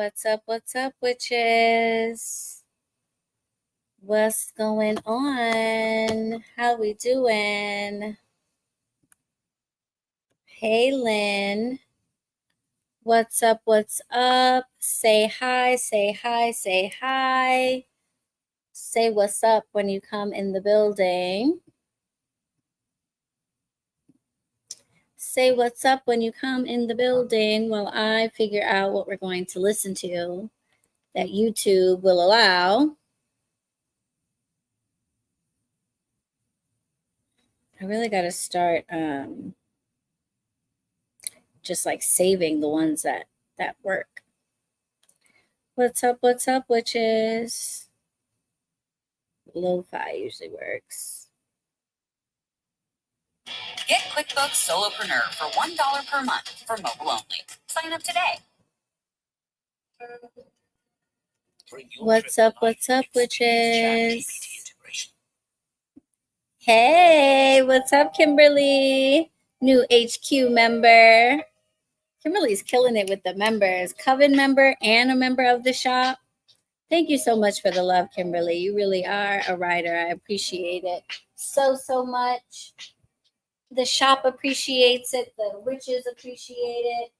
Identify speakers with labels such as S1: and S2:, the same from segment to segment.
S1: What's up, witches? What's going on? How we doing? Hey, Lynn. What's up, Say hi, say hi, say hi. Say what's up when you come in the building. Say what's up when you come in the building while I figure out what we're going to listen to that YouTube will allow. I really got to start just like saving the ones that work. What's up, witches? Lo-fi usually works.
S2: Get QuickBooks Solopreneur for $1 per month for mobile only. Sign up today.
S1: What's up, witches? Hey, what's up, Kimberly? New HQ member. Kimberly's killing it with the members. Coven member and a member of the shop. Thank you so much for the love, Kimberly. You really are a writer. I appreciate it so much. The shop appreciates it. The witches appreciate it.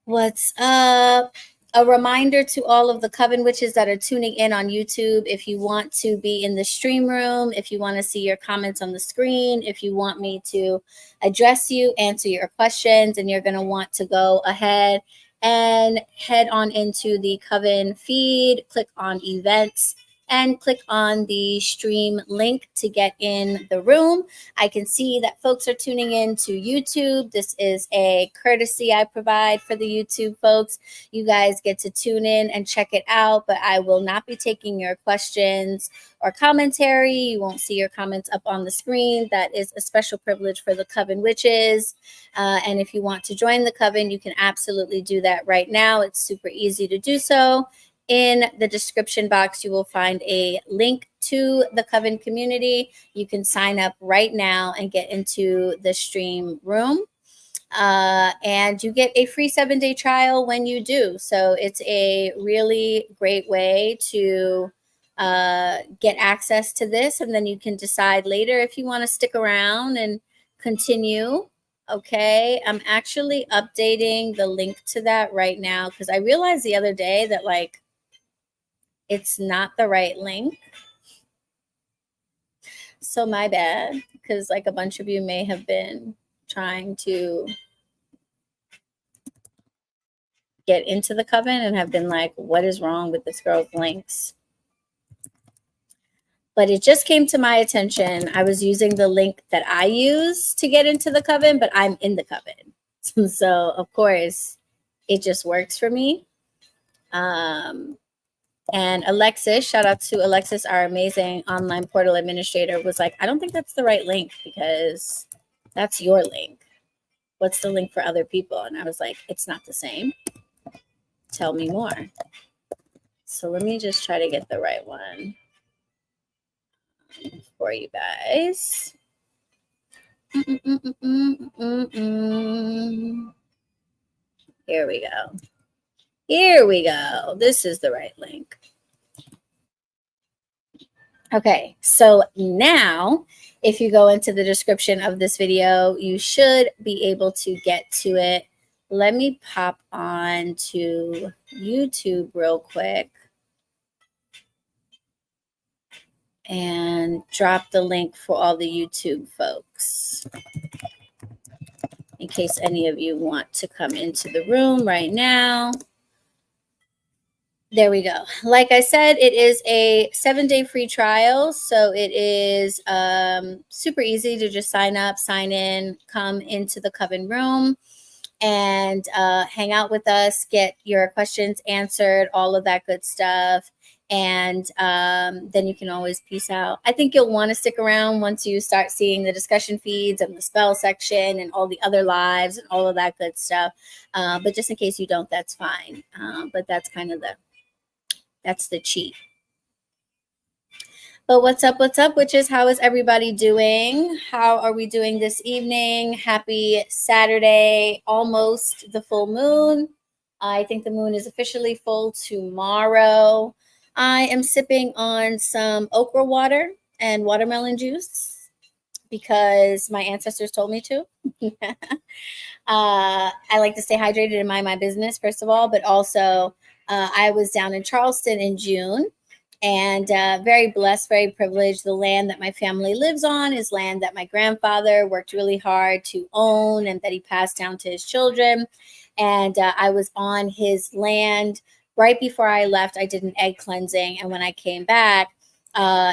S1: What's up? A reminder to all of the Coven witches that are tuning in on YouTube, if you want to be in the stream room, if you want to see your comments on the screen, if you want me to address you, answer your questions, and you're going to want to go ahead and head on into the Coven feed, click on events, and click on the stream link to get in the room. I can see that folks are tuning in to YouTube. This is a courtesy I provide for the YouTube folks. You guys get to tune in and check it out, but I will not be taking your questions or commentary. You won't see your comments up on the screen. That is a special privilege for the Coven witches. And if you want to join the Coven, you can absolutely do that right now. It's super easy to do so. In the description box, you will find a link to the Coven community. You can sign up right now and get into the stream room. And you get a free 7-day trial when you do. So it's a really great way to get access to this. And then you can decide later if you want to stick around and continue. Okay, I'm actually updating the link to that right now because I realized the other day that like it's not the right link. So my bad, because like a bunch of you may have been trying to get into the Coven and have been like, what is wrong with this girl's links? But it just came to my attention. I was using the link that I use to get into the Coven, but I'm in the Coven. So of course it just works for me. And Alexis, shout out to Alexis, our amazing online portal administrator, was like, I don't think that's the right link because that's your link. What's the link for other people? And I was like, it's not the same. Tell me more. So let me just try to get the right one for you guys. Here we go. Here we go. This is the right link. Okay, so now if you go into the description of this video, you should be able to get to it. Let me pop on to YouTube real quick and drop the link for all the YouTube folks in case any of you want to come into the room right now. There we go. Like I said, it is a 7-day free trial. So it is super easy to just sign up, sign in, come into the Coven room and hang out with us, get your questions answered, all of that good stuff. And then you can always peace out. I think you'll want to stick around once you start seeing the discussion feeds and the spell section and all the other lives and all of that good stuff. But just in case you don't, that's fine. But that's kind of that's the cheat. But what's up, witches? How is everybody doing? How are we doing this evening? Happy Saturday, almost the full moon. I think the moon is officially full tomorrow. I am sipping on some okra water and watermelon juice because my ancestors told me to. I like to stay hydrated and mind my business, first of all, but also I was down in Charleston in June and very blessed, very privileged. The land that my family lives on is land that my grandfather worked really hard to own and that he passed down to his children. And I was on his land right before I left. I did an egg cleansing. And when I came back,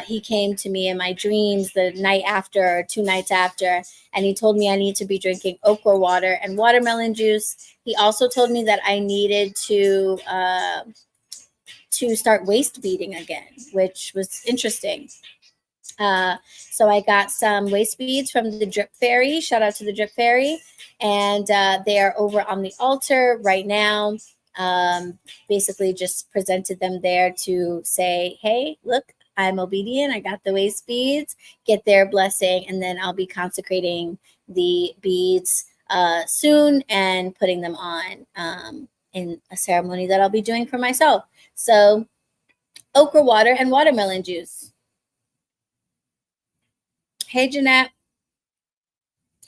S1: he came to me in my dreams the night after, or 2 nights after, and he told me I need to be drinking okra water and watermelon juice. He also told me that I needed to start waist beading again, which was interesting. So I got some waist beads from the Drip Fairy. Shout out to the Drip Fairy. And they are over on the altar right now. Basically just presented them there to say, hey, look, I'm obedient. I got the waist beads. Get their blessing. And then I'll be consecrating the beads soon and putting them on in a ceremony that I'll be doing for myself. So okra water and watermelon juice. Hey, Jeanette.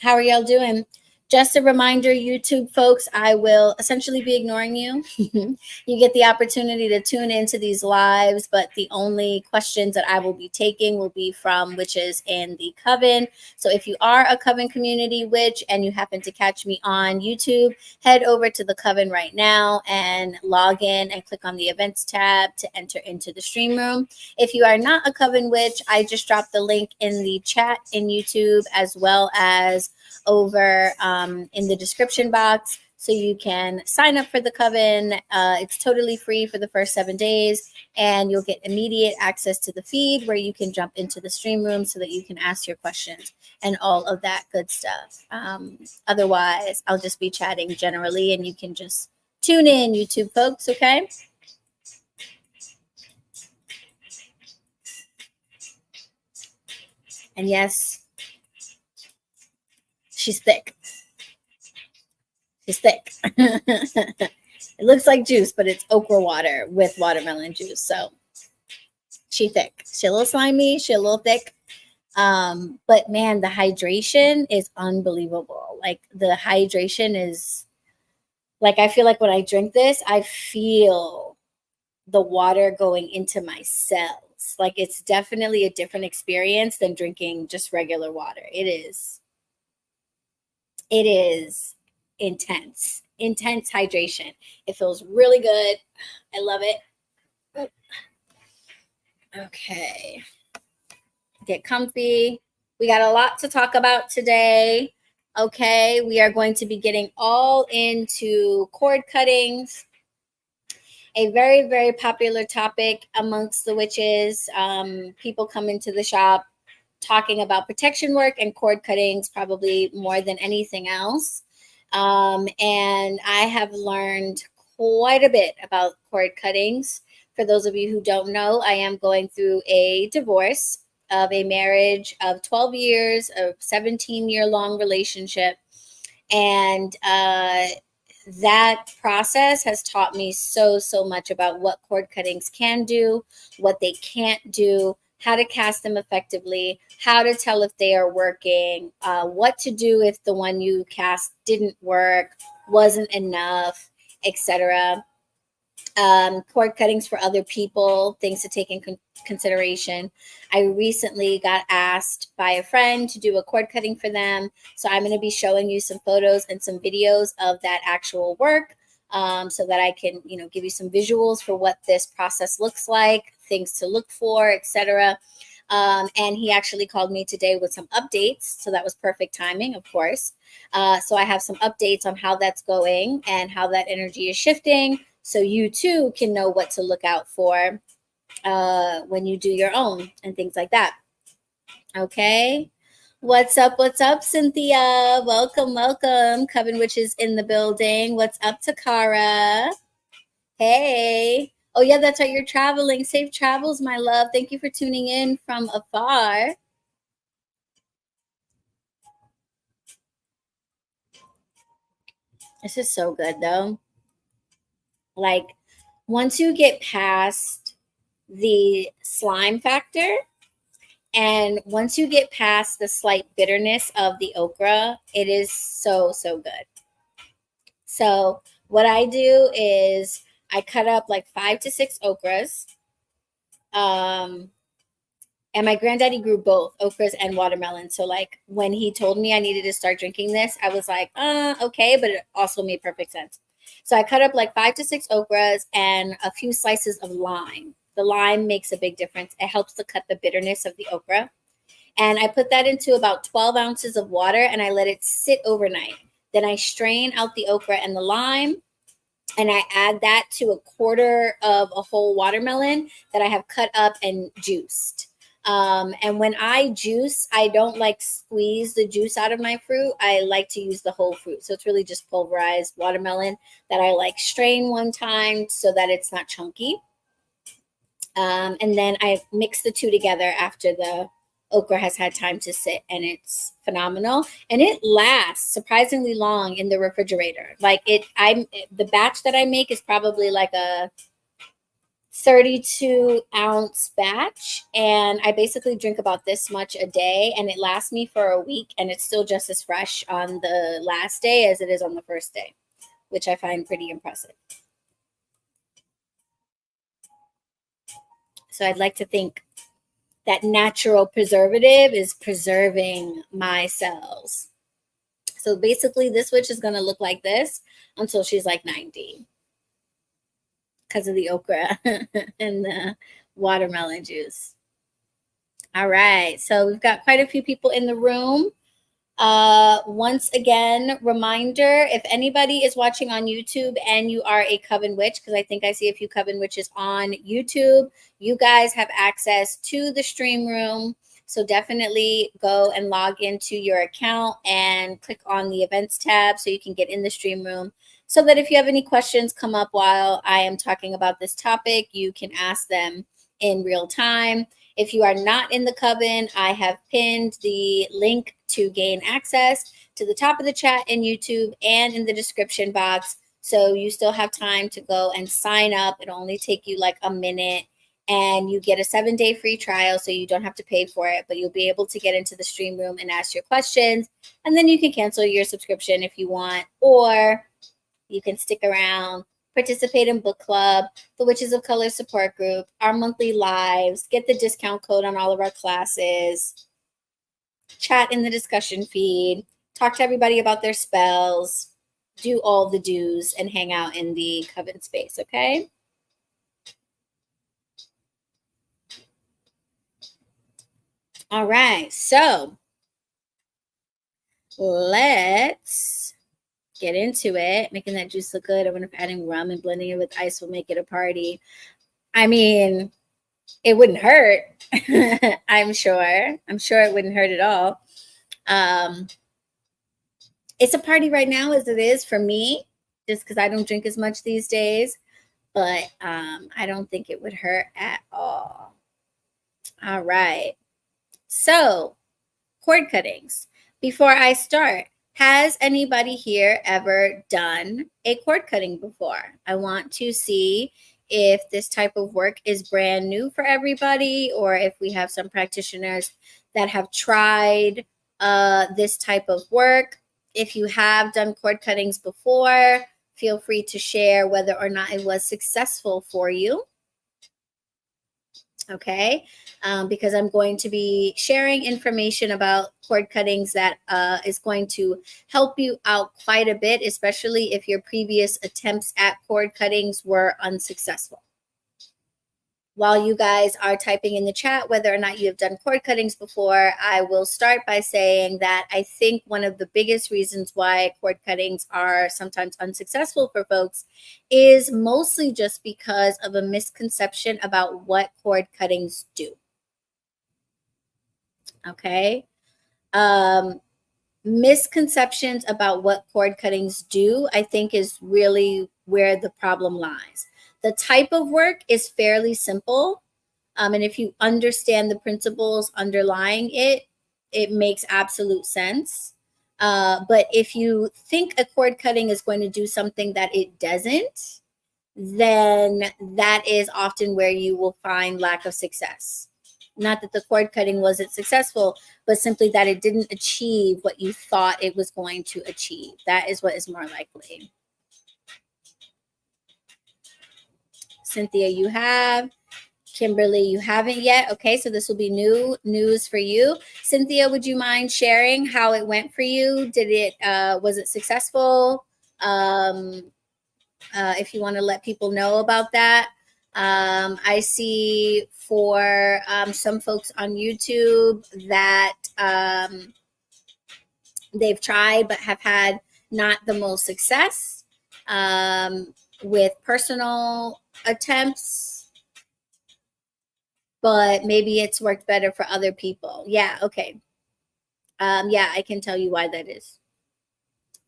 S1: How are y'all doing? Just a reminder, YouTube folks, I will essentially be ignoring you. You get the opportunity to tune into these lives, but the only questions that I will be taking will be from witches in the coven. So if you are a coven community witch and you happen to catch me on YouTube, head over to the coven right now and log in and click on the events tab to enter into the stream room. If you are not a coven witch, I just dropped the link in the chat in YouTube as well as over in the description box, so you can sign up for the coven. It's totally free for the first 7 days, and you'll get immediate access to the feed where you can jump into the stream room so that you can ask your questions and all of that good stuff. Otherwise, I'll just be chatting generally, and you can just tune in, YouTube folks, okay? And yes, she's thick. She's thick. It looks like juice, but it's okra water with watermelon juice. So she thick. She a little slimy. She a little thick. But man, the hydration is unbelievable. Like the hydration is like, I feel like when I drink this, I feel the water going into my cells. Like it's definitely a different experience than drinking just regular water. It is intense hydration. It feels really good. I love it. Okay. Get comfy. We got a lot to talk about today. Okay. We are going to be getting all into cord cuttings, a very, very popular topic amongst the witches. People come into the shop talking about protection work and cord cuttings probably more than anything else. And I have learned quite a bit about cord cuttings. For those of you who don't know, I am going through a divorce of a marriage of 12 years, a 17-year-long relationship. And that process has taught me so much about what cord cuttings can do, what they can't do, how to cast them effectively, how to tell if they are working, what to do if the one you cast didn't work, wasn't enough, etc. Cord cuttings for other people, things to take in consideration. I recently got asked by a friend to do a cord cutting for them. So I'm going to be showing you some photos and some videos of that actual work, so that I can, give you some visuals for what this process looks like, things to look for, etc. And he actually called me today with some updates. So that was perfect timing, of course. So I have some updates on how that's going and how that energy is shifting, so you too can know what to look out for when you do your own and things like that. Okay. What's up, Cynthia? Welcome. Coven Witches in the building. What's up, Takara? Hey. Oh, yeah, that's right. You're traveling. Safe travels, my love. Thank you for tuning in from afar. This is so good, though. Like, once you get past the slime factor, and once you get past the slight bitterness of the okra, it is so, so good. So, what I do is I cut up like 5 to 6 okras. And my granddaddy grew both okras and watermelon. So, like, when he told me I needed to start drinking this, I was like, okay, but it also made perfect sense. So, I cut up like 5 to 6 okras and a few slices of lime. The lime makes a big difference, it helps to cut the bitterness of the okra. And I put that into about 12 ounces of water and I let it sit overnight. Then I strain out the okra and the lime and I add that to a quarter of a whole watermelon that I have cut up and juiced. And when I juice, I don't like squeeze the juice out of my fruit. I like to use the whole fruit. So it's really just pulverized watermelon that I like strain one time so that it's not chunky. And then I mix the two together after the okra has had time to sit, and it's phenomenal. And it lasts surprisingly long in the refrigerator. Like the batch that I make is probably like a 32-ounce batch, and I basically drink about this much a day, and it lasts me for a week, and it's still just as fresh on the last day as it is on the first day, which I find pretty impressive. So I'd like to think that natural preservative is preserving my cells. So basically, this witch is going to look like this until she's like 90 because of the okra and the watermelon juice. All right. So we've got quite a few people in the room. Once again, reminder, if anybody is watching on YouTube and you are a coven witch, because I think I see a few coven witches on YouTube, you guys have access to the stream room. So definitely go and log into your account and click on the events tab so you can get in the stream room, so that if you have any questions come up while I am talking about this topic, you can ask them in real time. If you are not in the coven, I have pinned the link to gain access to the top of the chat in YouTube and in the description box. So you still have time to go and sign up. It'll only take you like a minute, and you get a 7-day free trial, so you don't have to pay for it, but you'll be able to get into the stream room and ask your questions. And then you can cancel your subscription if you want, or you can stick around, participate in book club, the Witches of Color support group, our monthly lives, get the discount code on all of our classes, chat in the discussion feed, talk to everybody about their spells, do all the do's, and hang out in the coven space, okay? All right, so let's get into it. Making that juice look good. I wonder if adding rum and blending it with ice will make it a party. I mean, it wouldn't hurt. I'm sure it wouldn't hurt at all. It's a party right now as it is for me, just because I don't drink as much these days, but I don't think it would hurt at all. All right, so cord cuttings. Before I start, has anybody here ever done a cord cutting before? I want to see if this type of work is brand new for everybody, or if we have some practitioners that have tried this type of work. If you have done cord cuttings before, feel free to share whether or not it was successful for you. Okay, because I'm going to be sharing information about cord cuttings that is going to help you out quite a bit, especially if your previous attempts at cord cuttings were unsuccessful. While you guys are typing in the chat whether or not you have done cord cuttings before, I will start by saying that I think one of the biggest reasons why cord cuttings are sometimes unsuccessful for folks is mostly just because of a misconception about what cord cuttings do. Okay? Misconceptions about what cord cuttings do, I think, is really where the problem lies. The type of work is fairly simple. And if you understand the principles underlying it, it makes absolute sense. But if you think a cord cutting is going to do something that it doesn't, then that is often where you will find lack of success. Not that the cord cutting wasn't successful, but simply that it didn't achieve what you thought it was going to achieve. That is what is more likely. Cynthia, you have. Kimberly, you haven't yet. Okay, so this will be new news for you. Cynthia, would you mind sharing how it went for you? Was it successful? If you want to let people know about that. I see for some folks on YouTube that they've tried but have had not the most success with personal attempts. But maybe it's worked better for other people. Yeah, okay. Yeah, I can tell you why that is,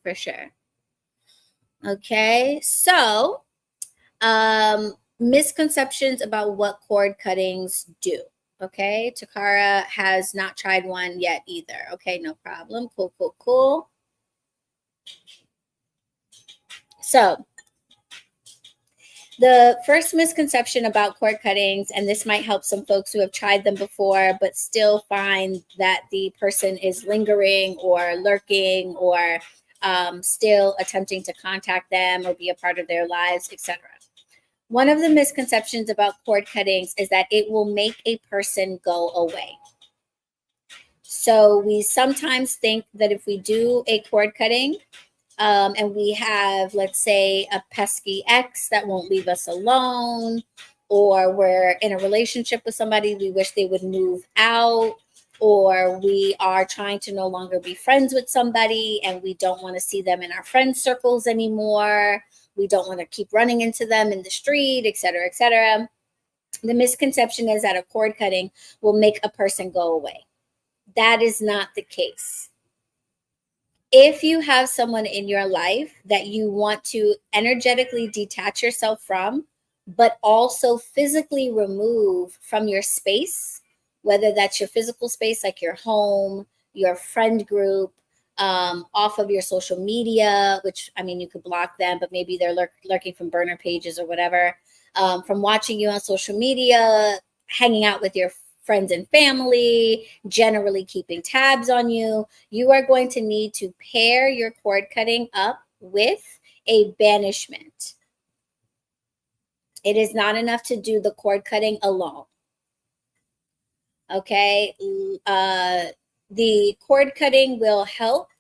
S1: for sure. Okay, so misconceptions about what cord cuttings do. Okay, Takara has not tried one yet either. Okay, no problem. Cool, cool, cool. So the first misconception about cord cuttings, and this might help some folks who have tried them before but still find that the person is lingering or lurking or still attempting to contact them or be a part of their lives, etc. One of the misconceptions about cord cuttings is that it will make a person go away. So we sometimes think that if we do a cord cutting, and we have, let's say, a pesky ex that won't leave us alone, or we're in a relationship with somebody, we wish they would move out, or we are trying to no longer be friends with somebody and we don't want to see them in our friend circles anymore. We don't want to keep running into them in the street, et cetera, et cetera. The misconception is that a cord cutting will make a person go away. That is not the case. If you have someone in your life that you want to energetically detach yourself from, but also physically remove from your space, whether that's your physical space, like your home, your friend group, off of your social media, which, I mean, you could block them, but maybe they're lurking from burner pages or whatever, from watching you on social media, hanging out with your friends and family, generally keeping tabs on you, you are going to need to pair your cord cutting up with a banishment. It is not enough to do the cord cutting alone. Okay, the cord cutting will help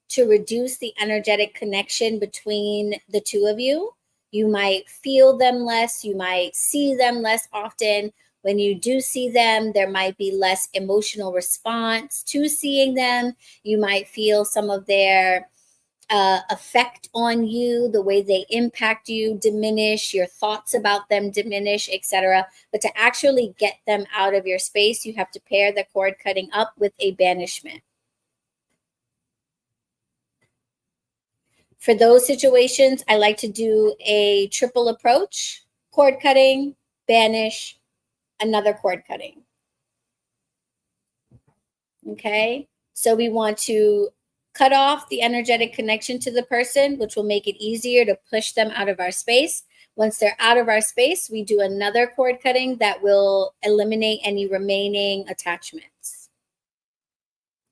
S1: to reduce the energetic connection between the two of you. You might feel them less, you might see them less often. When you do see them, there might be less emotional response to seeing them. You might feel some of their effect on you, the way they impact you diminish, your thoughts about them diminish, etc. But to actually get them out of your space, you have to pair the cord cutting up with a banishment. For those situations, I like to do a triple approach: cord cutting, banish, another cord cutting. Okay, so we want to cut off the energetic connection to the person, which will make it easier to push them out of our space. Once they're out of our space, we do another cord cutting that will eliminate any remaining attachments.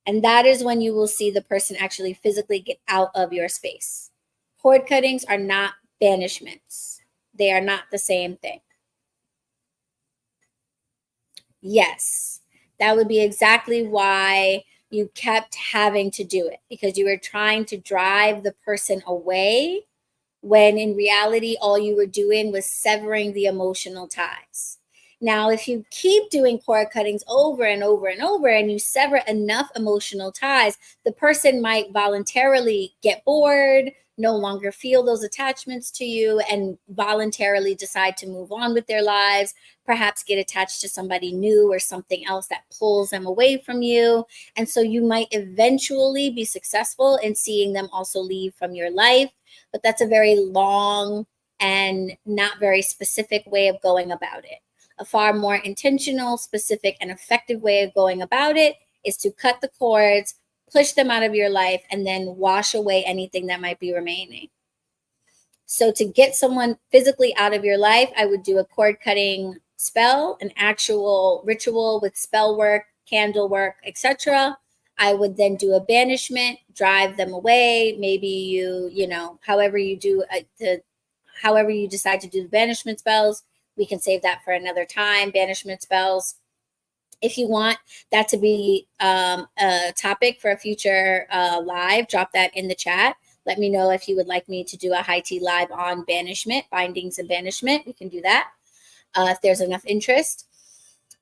S1: And that is when you will see the person actually physically get out of your space. Cord cuttings are not banishments. They are not the same thing. Yes, that would be exactly why you kept having to do it, because you were trying to drive the person away when in reality, all you were doing was severing the emotional ties. Now, if you keep doing cord cuttings over and over and over and you sever enough emotional ties, the person might voluntarily get bored, no longer feel those attachments to you, and voluntarily decide to move on with their lives, perhaps get attached to somebody new or something else that pulls them away from you. And so you might eventually be successful in seeing them also leave from your life. But that's a very long and not very specific way of going about it. A far more intentional, specific, and effective way of going about it is to cut the cords, push them out of your life, and then wash away anything that might be remaining. So to get someone physically out of your life, I would do a cord cutting spell, an actual ritual with spell work, candle work, etc. I would then do a banishment, drive them away. Maybe however you decide to do the banishment spells, we can save that for another time. Banishment spells. If you want that to be a topic for a future live, drop that in the chat. Let me know if you would like me to do a high tea live on banishment, bindings and banishment. We can do that if there's enough interest.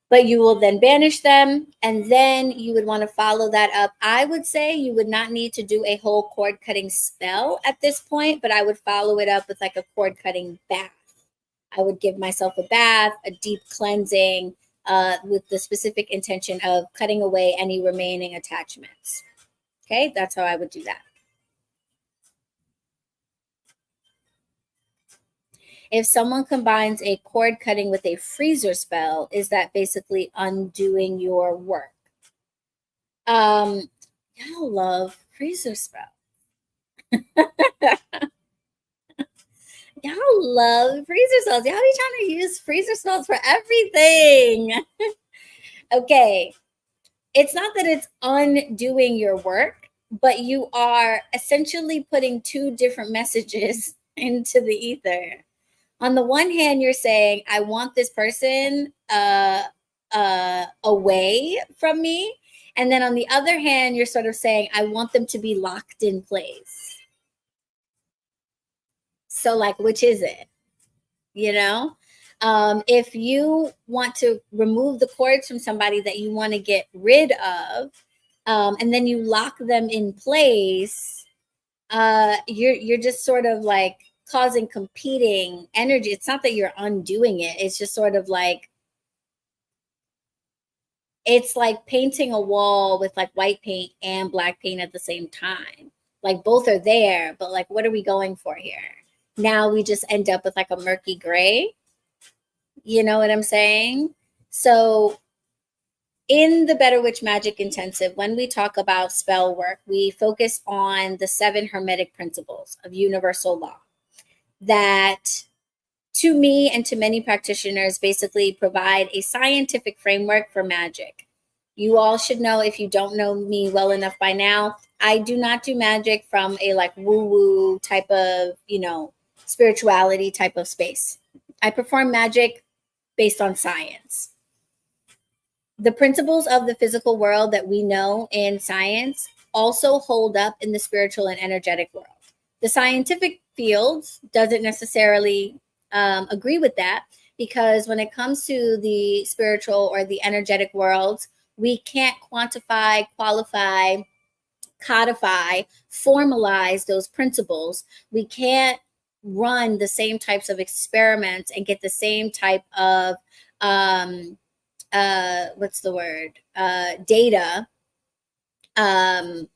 S1: But you will then banish them, and then you would want to follow that up. I would say you would not need to do a whole cord cutting spell at this point, but I would follow it up with like a cord cutting bath. I would give myself a bath, a deep cleansing, with the specific intention of cutting away any remaining attachments. Okay, that's how I would do that. If someone combines a cord cutting with a freezer spell, is that basically undoing your work? Y'all love freezer spell. Y'all love freezer spells. Y'all be trying to use freezer spells for everything. Okay. It's not that it's undoing your work, but you are essentially putting two different messages into the ether. On the one hand, you're saying, I want this person away from me. And then on the other hand, you're sort of saying, I want them to be locked in place. So like, which is it? If you want to remove the cords from somebody that you want to get rid of, and then you lock them in place, you're just sort of like causing competing energy. It's not that you're undoing it. It's just sort of like, it's like painting a wall with like white paint and black paint at the same time. Like both are there, but like, what are we going for here? Now we just end up with like a murky gray. You know what I'm saying? So in the BetterWitch Magic Intensive, when we talk about spell work, we focus on the 7 Hermetic principles of universal law that, to me and to many practitioners, basically provide a scientific framework for magic. You all should know, if you don't know me well enough by now, I do not do magic from a like woo-woo type of, spirituality type of space. I perform magic based on science. The principles of the physical world that we know in science also hold up in the spiritual and energetic world. The scientific field doesn't necessarily agree with that, because when it comes to the spiritual or the energetic worlds, we can't quantify, qualify, codify, formalize those principles. We can't run the same types of experiments and get the same type of data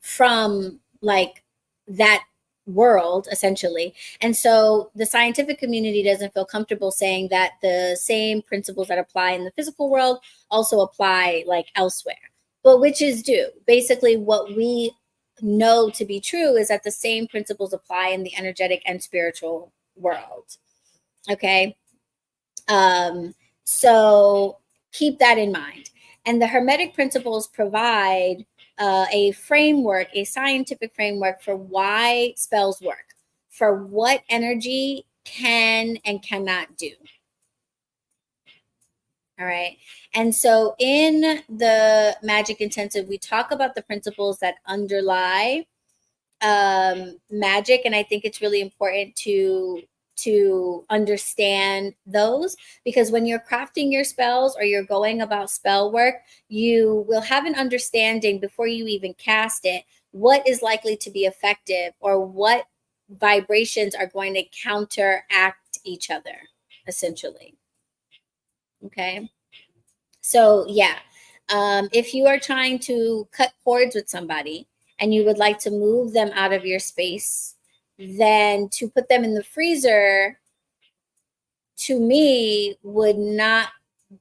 S1: from like that world, essentially. And so the scientific community doesn't feel comfortable saying that the same principles that apply in the physical world also apply like elsewhere, but witches do. Basically, what we know to be true is that the same principles apply in the energetic and spiritual world. Okay. So keep that in mind. And the Hermetic principles provide a framework, a scientific framework for why spells work, for what energy can and cannot do. All right. And so in the Magic Intensive, we talk about the principles that underlie magic. And I think it's really important to understand those, because when you're crafting your spells or you're going about spell work, you will have an understanding before you even cast it, what is likely to be effective or what vibrations are going to counteract each other, essentially. Okay. So yeah, if you are trying to cut cords with somebody and you would like to move them out of your space, then to put them in the freezer to me, would not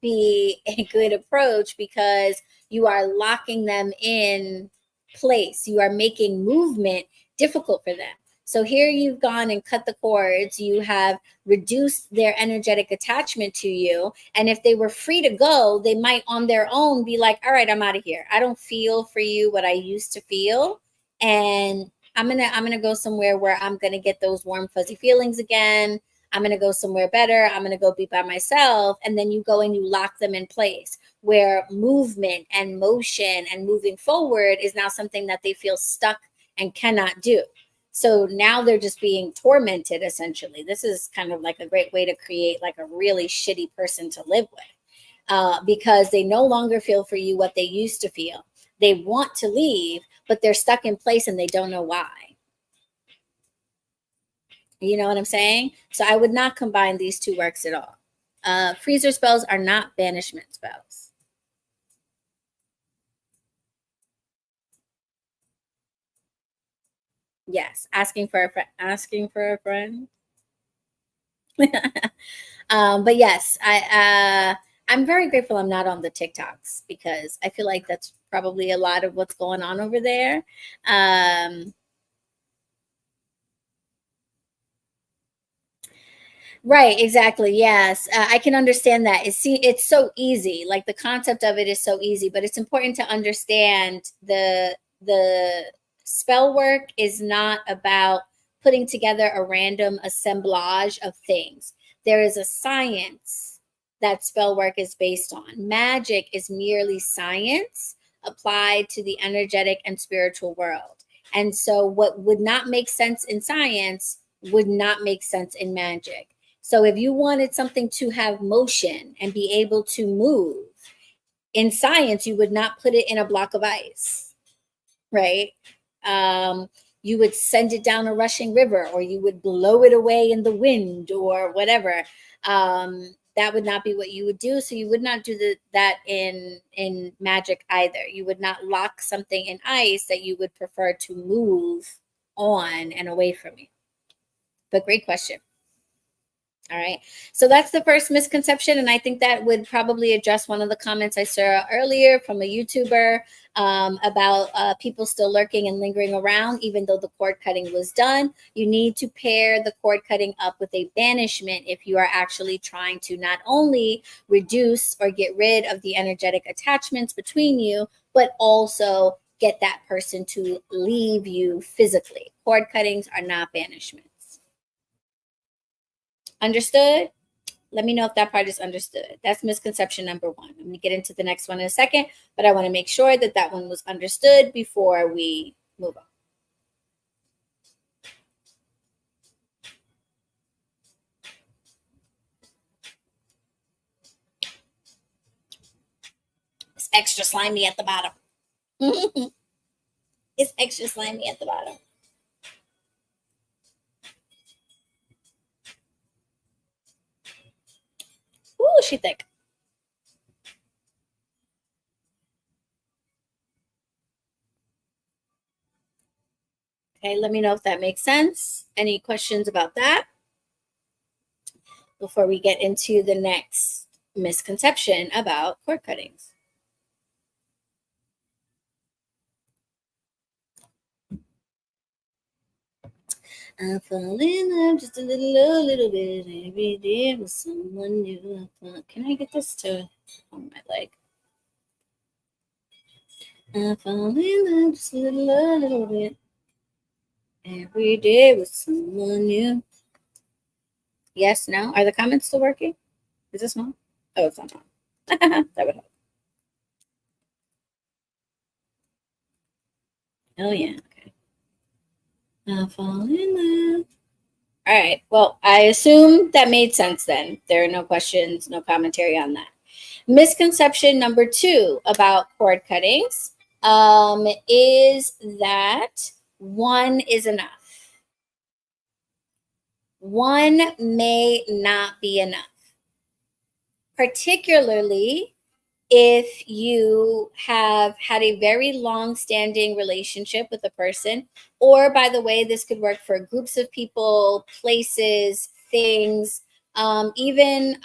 S1: be a good approach, because you are locking them in place. You are making movement difficult for them. So here you've gone and cut the cords. You have reduced their energetic attachment to you. And if they were free to go, they might on their own be like, all right, I'm out of here. I don't feel for you what I used to feel. And I'm gonna go somewhere where I'm gonna get those warm, fuzzy feelings again. I'm going to go somewhere better. I'm going to go be by myself. And then you go and you lock them in place, where movement and motion and moving forward is now something that they feel stuck and cannot do. So now they're just being tormented, essentially. This is kind of like a great way to create like a really shitty person to live with, because they no longer feel for you what they used to feel. They want to leave, but they're stuck in place and they don't know why. You know what I'm saying? So I would not combine these two works at all. Freezer spells are not banishment spells. Yes, asking for a friend. Asking for a friend. But yes, I'm very grateful I'm not on the TikToks, because I feel like that's probably a lot of what's going on over there. Right, exactly. Yes, I can understand that. It's so easy. Like the concept of it is so easy, but it's important to understand the spell work is not about putting together a random assemblage of things. There is a science that spell work is based on. Magic is merely science applied to the energetic and spiritual world. And so what would not make sense in science would not make sense in magic. So if you wanted something to have motion and be able to move, in science, you would not put it in a block of ice, right? You would send it down a rushing river, or you would blow it away in the wind, or whatever. That would not be what you would do. So you would not do that in magic either. You would not lock something in ice that you would prefer to move on and away from you. But great question. All right. So that's the first misconception. And I think that would probably address one of the comments I saw earlier from a YouTuber, about people still lurking and lingering around, even though the cord cutting was done. You need to pair the cord cutting up with a banishment if you are actually trying to not only reduce or get rid of the energetic attachments between you, but also get that person to leave you physically. Cord cuttings are not banishments. Understood? Let me know if that part is understood. That's misconception number one. I'm going to get into the next one in a second, but I want to make sure that that one was understood before we move on. It's extra slimy at the bottom. It's extra slimy at the bottom. Ooh, she thick. Okay, let me know if that makes sense. Any questions about that before we get into the next misconception about cord cuttings? I fall in love just a little bit every day with someone new. Can I get this to on my leg? I fall in love just a little bit every day with someone new. Yes, no? Are the comments still working? Is this on? Oh, it's not on. That would help. Oh, yeah. Okay. I fall in love. All right. Well, I assume that made sense then. There are no questions, no commentary on that. Misconception number 2 about cord cuttings is that one is enough. One may not be enough, particularly if you have had a very long standing relationship with a person, or by the way, this could work for groups of people, places, things, Even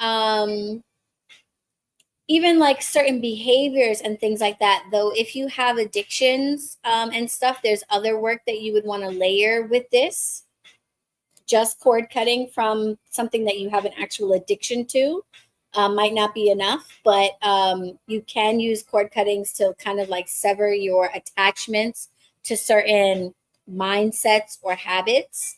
S1: like certain behaviors and things like that. Though if you have addictions and stuff, there's other work that you would want to layer with this. Just cord cutting from something that you have an actual addiction to might not be enough, but you can use cord cuttings to kind of like sever your attachments to certain mindsets or habits.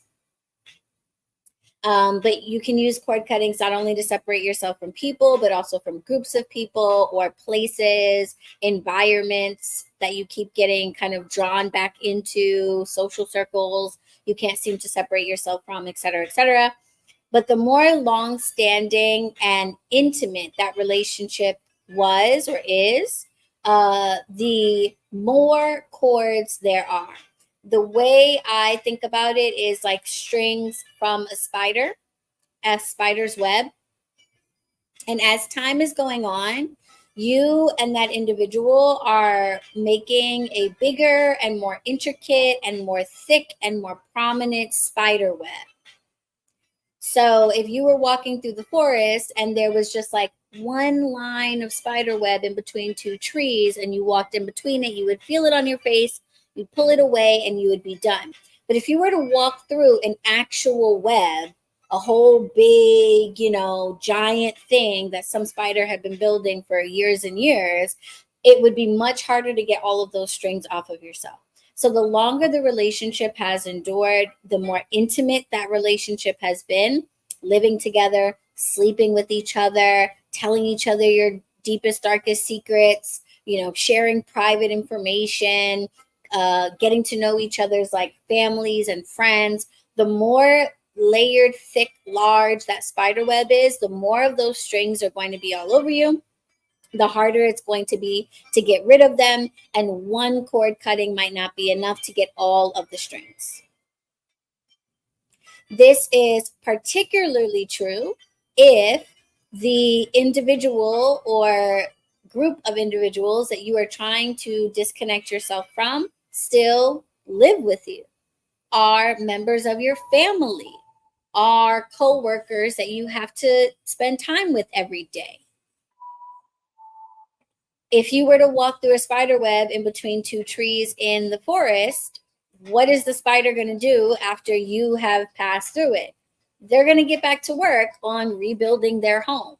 S1: But you can use cord cuttings not only to separate yourself from people, but also from groups of people or places, environments that you keep getting kind of drawn back into, social circles you can't seem to separate yourself from, et cetera, et cetera. But the more long-standing and intimate that relationship was or is, the more cords there are. The way I think about it is like strings from a spider's web. And as time is going on, you and that individual are making a bigger and more intricate and more thick and more prominent spider web. So if you were walking through the forest and there was just like one line of spider web in between two trees and you walked in between it, you would feel it on your face, you'd pull it away and you would be done. But if you were to walk through an actual web, a whole big, giant thing that some spider had been building for years and years, it would be much harder to get all of those strings off of yourself. So the longer the relationship has endured, the more intimate that relationship has been, living together, sleeping with each other, telling each other your deepest, darkest secrets, sharing private information, getting to know each other's like families and friends. The more layered, thick, large that spider web is, the more of those strings are going to be all over you, the harder it's going to be to get rid of them. And one cord cutting might not be enough to get all of the strings. This is particularly true if the individual or group of individuals that you are trying to disconnect yourself from still live with you, are members of your family, are co-workers that you have to spend time with every day. If you were to walk through a spider web in between two trees in the forest, what is the spider going to do after you have passed through it? They're going to get back to work on rebuilding their home.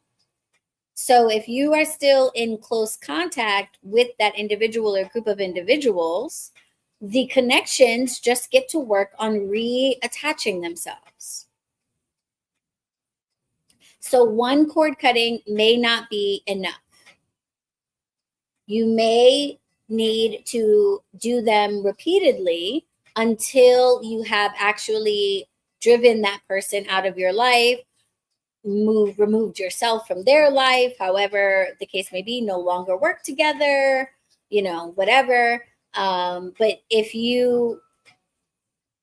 S1: So if you are still in close contact with that individual or group of individuals, the connections just get to work on reattaching themselves. So one cord cutting may not be enough. You may need to do them repeatedly until you have actually driven that person out of your life, removed yourself from their life, however the case may be, no longer work together, whatever. But if you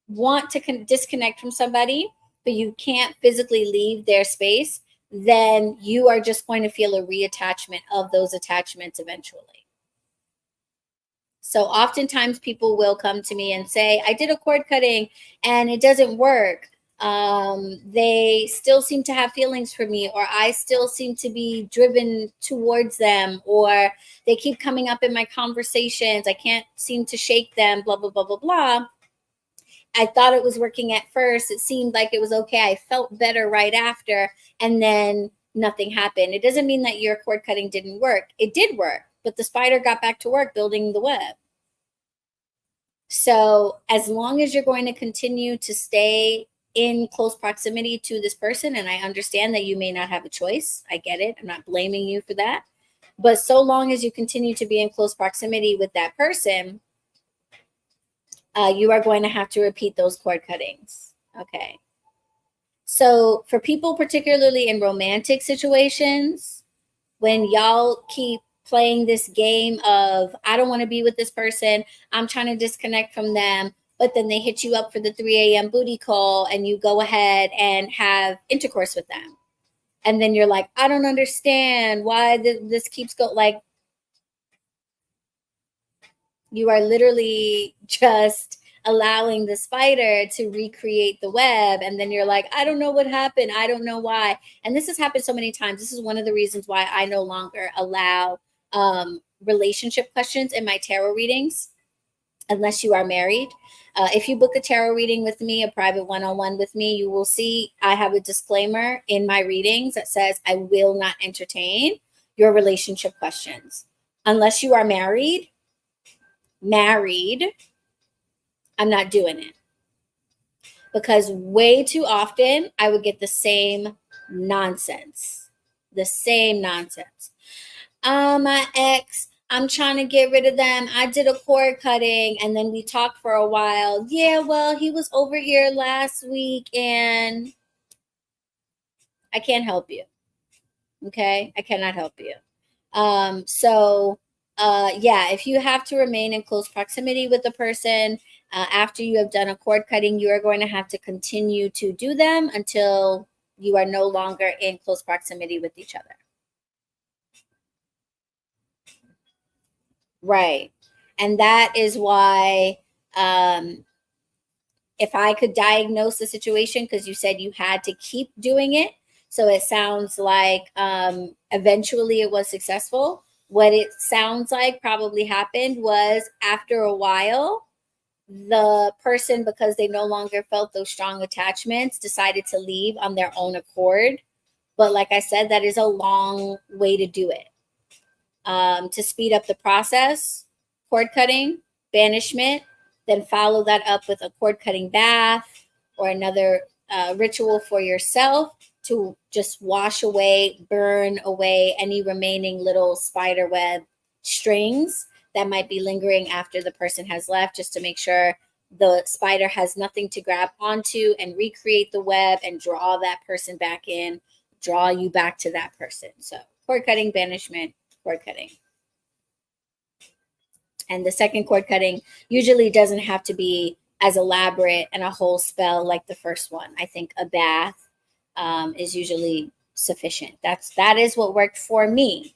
S1: want to disconnect from somebody, but you can't physically leave their space, then you are just going to feel a reattachment of those attachments eventually. So oftentimes people will come to me and say, I did a cord cutting and it doesn't work. They still seem to have feelings for me, or I still seem to be driven towards them, or they keep coming up in my conversations. I can't seem to shake them, blah, blah, blah, blah, blah. I thought it was working at first. It seemed like it was okay. I felt better right after, and then nothing happened. It doesn't mean that your cord cutting didn't work. It did work, but the spider got back to work building the web. So as long as you're going to continue to stay in close proximity to this person, and I understand that you may not have a choice. I get it. I'm not blaming you for that. But so long as you continue to be in close proximity with that person, you are going to have to repeat those cord cuttings. Okay. So for people, particularly in romantic situations, when y'all keep playing this game of, I don't want to be with this person, I'm trying to disconnect from them, but then they hit you up for the 3 a.m. booty call and you go ahead and have intercourse with them. And then you're like, I don't understand why this keeps going. Like, you are literally just allowing the spider to recreate the web. And then you're like, I don't know what happened. I don't know why. And this has happened so many times. This is one of the reasons why I no longer allow relationship questions in my tarot readings unless you are married. If you book a tarot reading with me, a private one-on-one with me, you will see I have a disclaimer in my readings that says I will not entertain your relationship questions. Unless you are married, I'm not doing it. Because way too often I would get the same nonsense. The same nonsense. My ex, I'm trying to get rid of them. I did a cord cutting and then we talked for a while. Yeah, well, he was over here last week and I can't help you. Okay? I cannot help you. Yeah, if you have to remain in close proximity with the person after you have done a cord cutting, you are going to have to continue to do them until you are no longer in close proximity with each other. Right. And that is why if I could diagnose the situation, because you said you had to keep doing it, so it sounds like eventually it was successful. What it sounds like probably happened was after a while, the person, because they no longer felt those strong attachments, decided to leave on their own accord. But like I said, that is a long way to do it. To speed up the process, cord cutting, banishment, then follow that up with a cord cutting bath or another ritual for yourself to just wash away, burn away any remaining little spider web strings that might be lingering after the person has left, just to make sure the spider has nothing to grab onto and recreate the web and draw that person back in, draw you back to that person. So cord cutting, banishment, cord cutting. And the second cord cutting usually doesn't have to be as elaborate and a whole spell like the first one. I think a bath is usually sufficient. That is what worked for me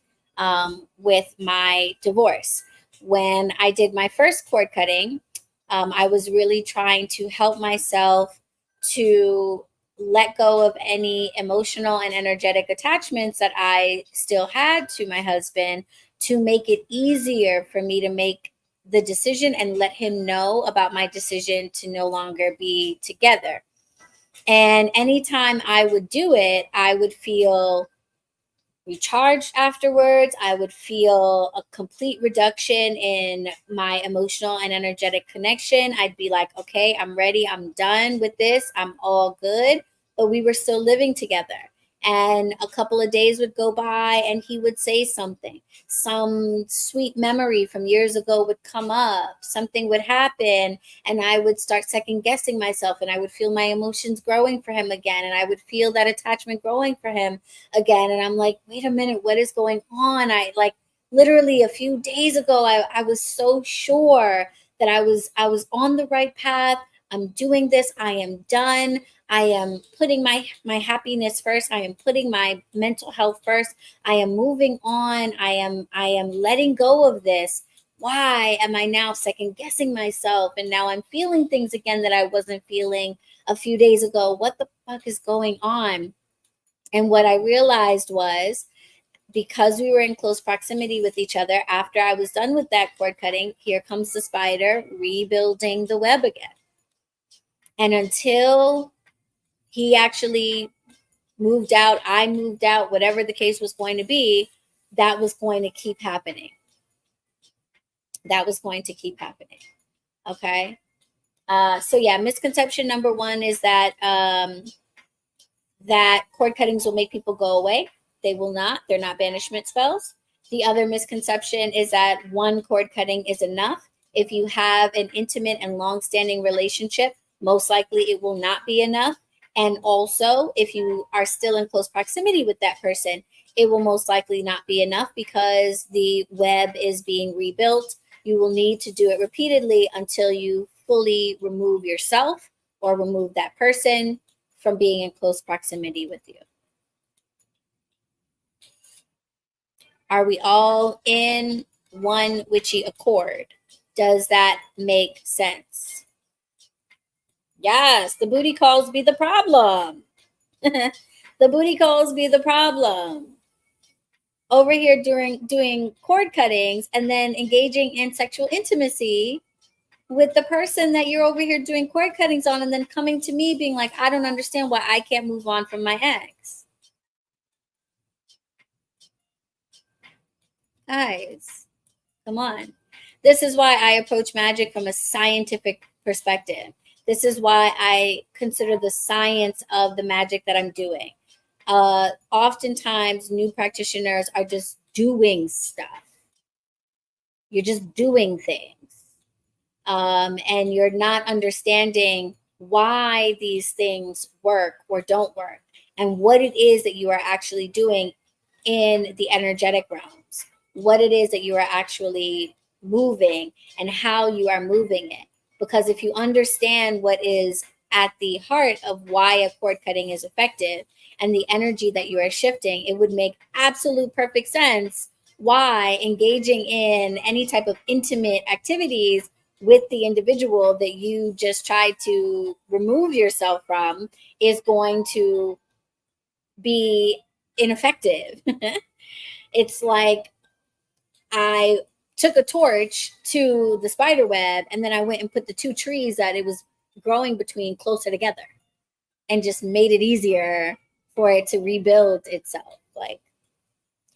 S1: with my divorce. When I did my first cord cutting, I was really trying to help myself to let go of any emotional and energetic attachments that I still had to my husband, to make it easier for me to make the decision and let him know about my decision to no longer be together. And anytime I would do it, I would feel recharged afterwards. I would feel a complete reduction in my emotional and energetic connection. I'd be like, okay, I'm ready. I'm done with this. I'm all good. But we were still living together. And a couple of days would go by and he would say something. Some sweet memory from years ago would come up. Something would happen. And I would start second guessing myself. And I would feel my emotions growing for him again. And I would feel that attachment growing for him again. And I'm like, wait a minute, what is going on? I like literally a few days ago, I was so sure that I was on the right path. I'm doing this. I am done. I am putting my happiness first. I am putting my mental health first. I am moving on. I am letting go of this. Why am I now second guessing myself? And now I'm feeling things again that I wasn't feeling a few days ago. What the fuck is going on? And what I realized was, because we were in close proximity with each other, after I was done with that cord cutting, here comes the spider rebuilding the web again. And until he actually moved out, I moved out, whatever the case was going to be, that was going to keep happening. That was going to keep happening. Okay. So yeah, misconception number one is that that cord cuttings will make people go away. They will not. They're not banishment spells. The other misconception is that one cord cutting is enough. If you have an intimate and long-standing relationship, most likely it will not be enough. And also, if you are still in close proximity with that person, it will most likely not be enough because the web is being rebuilt. You will need to do it repeatedly until you fully remove yourself or remove that person from being in close proximity with you. Are we all in one witchy accord? Does that make sense? Yes, the booty calls be the problem. The booty calls be the problem. Over here doing cord cuttings and then engaging in sexual intimacy with the person that you're over here doing cord cuttings on, and then coming to me being like, I don't understand why I can't move on from my ex. Guys, come on. This is why I approach magic from a scientific perspective. This is why I consider the science of the magic that I'm doing. Oftentimes, new practitioners are just doing stuff. You're just doing things. And you're not understanding why these things work or don't work and what it is that you are actually doing in the energetic realms, what it is that you are actually moving and how you are moving it. Because if you understand what is at the heart of why a cord cutting is effective and the energy that you are shifting, it would make absolute perfect sense why engaging in any type of intimate activities with the individual that you just tried to remove yourself from is going to be ineffective. It's like I took a torch to the spider web and then I went and put the two trees that it was growing between closer together and just made it easier for it to rebuild itself. Like,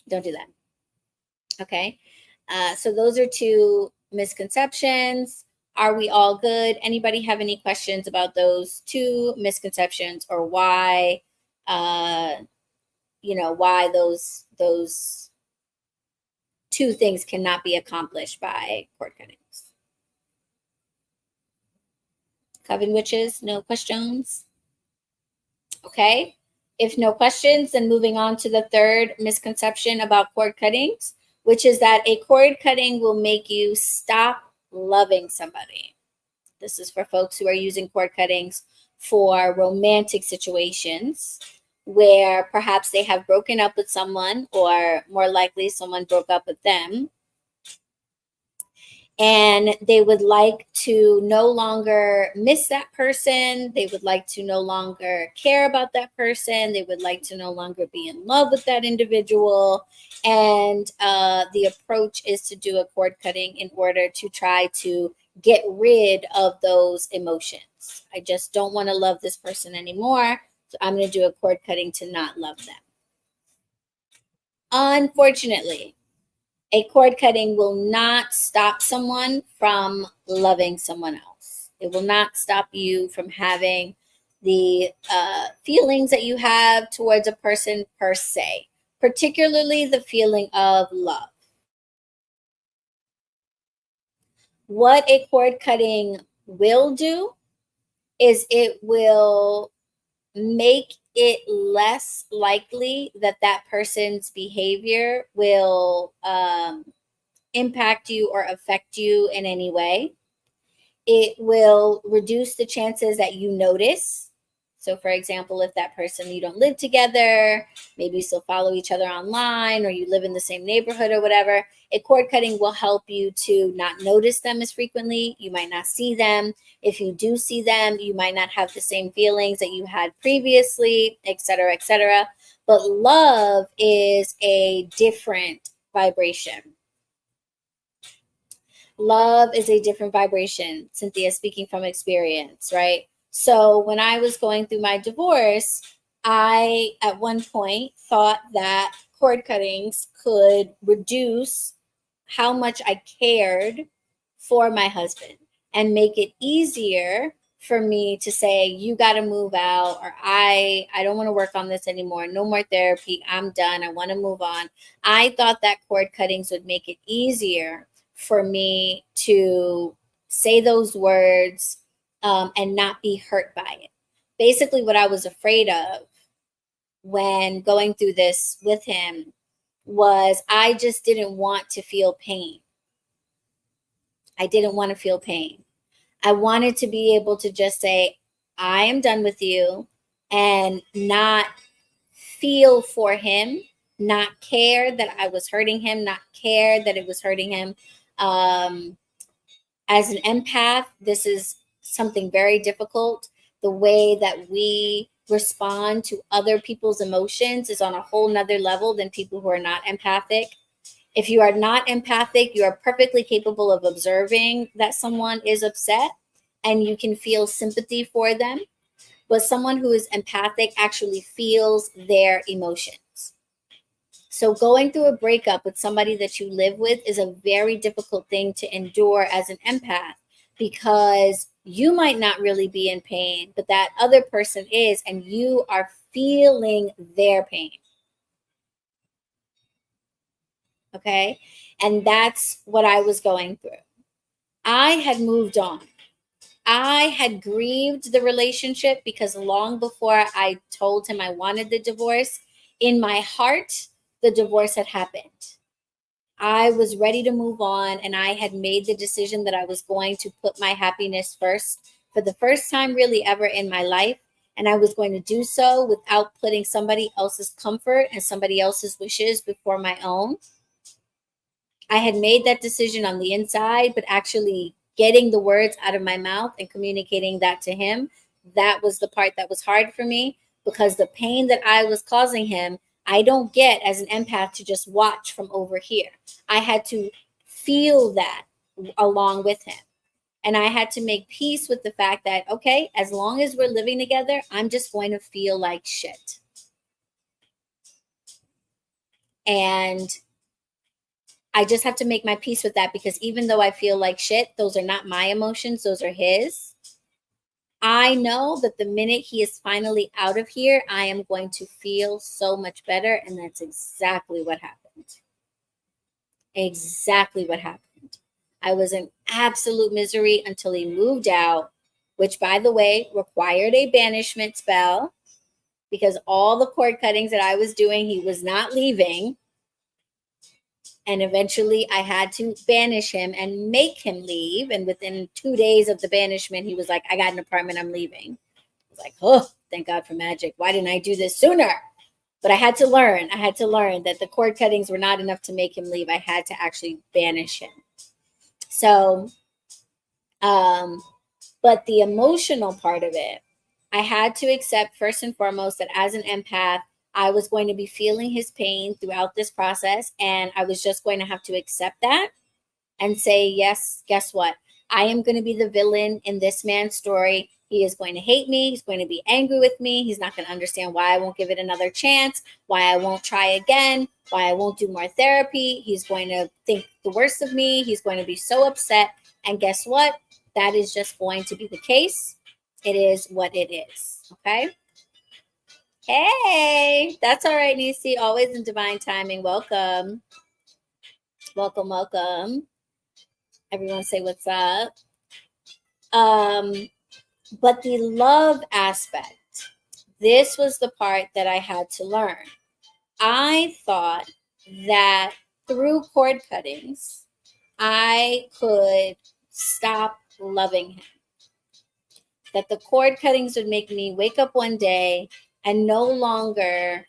S1: don't do that. Okay. So those are two misconceptions. Are we all good? Anybody have any questions about those two misconceptions or why, why those two things cannot be accomplished by cord cuttings? Coven witches, no questions? Okay. If no questions, then moving on to the third misconception about cord cuttings, which is that a cord cutting will make you stop loving somebody. This is for folks who are using cord cuttings for romantic situations where perhaps they have broken up with someone, or more likely someone broke up with them, and they would like to no longer miss that person. They would like to no longer care about that person. They would like to no longer be in love with that individual. And the approach is to do a cord cutting in order to try to get rid of those emotions. I just don't want to love this person anymore, so I'm going to do a cord cutting to not love them. Unfortunately, a cord cutting will not stop someone from loving someone else. It will not stop you from having the feelings that you have towards a person per se, particularly the feeling of love. What a cord cutting will do is it will make it less likely that that person's behavior will impact you or affect you in any way. It will reduce the chances that you notice. So, for example, if that person, you don't live together, maybe you still follow each other online, or you live in the same neighborhood or whatever, a cord cutting will help you to not notice them as frequently. You might not see them. If you do see them, you might not have the same feelings that you had previously, et cetera, et cetera. But love is a different vibration. Love is a different vibration. Cynthia speaking from experience, right? So when I was going through my divorce, I at one point thought that cord cuttings could reduce how much I cared for my husband and make it easier for me to say, you got to move out, or I don't want to work on this anymore. No more therapy. I'm done. I want to move on. I thought that cord cuttings would make it easier for me to say those words and not be hurt by it. Basically, what I was afraid of when going through this with him was I just didn't want to feel pain. I didn't want to feel pain. I wanted to be able to just say, I am done with you, and not feel for him, not care that I was hurting him, not care that it was hurting him. As an empath, this is something very difficult the way that we respond to other people's emotions is on a whole nother level than people who are not empathic. If you are not empathic, you are perfectly capable of observing that someone is upset and you can feel sympathy for them. But someone who is empathic actually feels their emotions. So going through a breakup with somebody that you live with is a very difficult thing to endure as an empath, because you might not really be in pain, but that other person is, and you are feeling their pain. Okay? And that's what I was going through. I had moved on. I had grieved the relationship because long before I told him I wanted the divorce, in my heart, the divorce had happened. I was ready to move on, and I had made the decision that I was going to put my happiness first for the first time really ever in my life. And I was going to do so without putting somebody else's comfort and somebody else's wishes before my own. I had made that decision on the inside, but actually getting the words out of my mouth and communicating that to him, that was the part that was hard for me, because the pain that I was causing him, I don't get as an empath to just watch from over here. I had to feel that along with him. And I had to make peace with the fact that, okay, as long as we're living together, I'm just going to feel like shit. And I just have to make my peace with that, because even though I feel like shit, those are not my emotions, those are his. I know that the minute he is finally out of here, I am going to feel so much better. And that's exactly what happened. Exactly what happened. I was in absolute misery until he moved out, which, by the way, required a banishment spell, because all the cord cuttings that I was doing, he was not leaving. And eventually I had to banish him and make him leave. And within 2 days of the banishment, he was like, I got an apartment, I'm leaving. I was like, oh, thank God for magic. Why didn't I do this sooner? But I had to learn. I had to learn that the cord cuttings were not enough to make him leave. I had to actually banish him. So, but the emotional part of it, I had to accept first and foremost that as an empath, I was going to be feeling his pain throughout this process. And I was just going to have to accept that and say, yes, guess what? I am going to be the villain in this man's story. He is going to hate me. He's going to be angry with me. He's not going to understand why I won't give it another chance, why I won't try again, why I won't do more therapy. He's going to think the worst of me. He's going to be so upset. And guess what? That is just going to be the case. It is what it is. Okay. Hey, that's all right, Nisi. Always in divine timing. Welcome. Welcome, welcome. Everyone say what's up. But the love aspect, this was the part that I had to learn. I thought that through cord cuttings, I could stop loving him. That the cord cuttings would make me wake up one day and no longer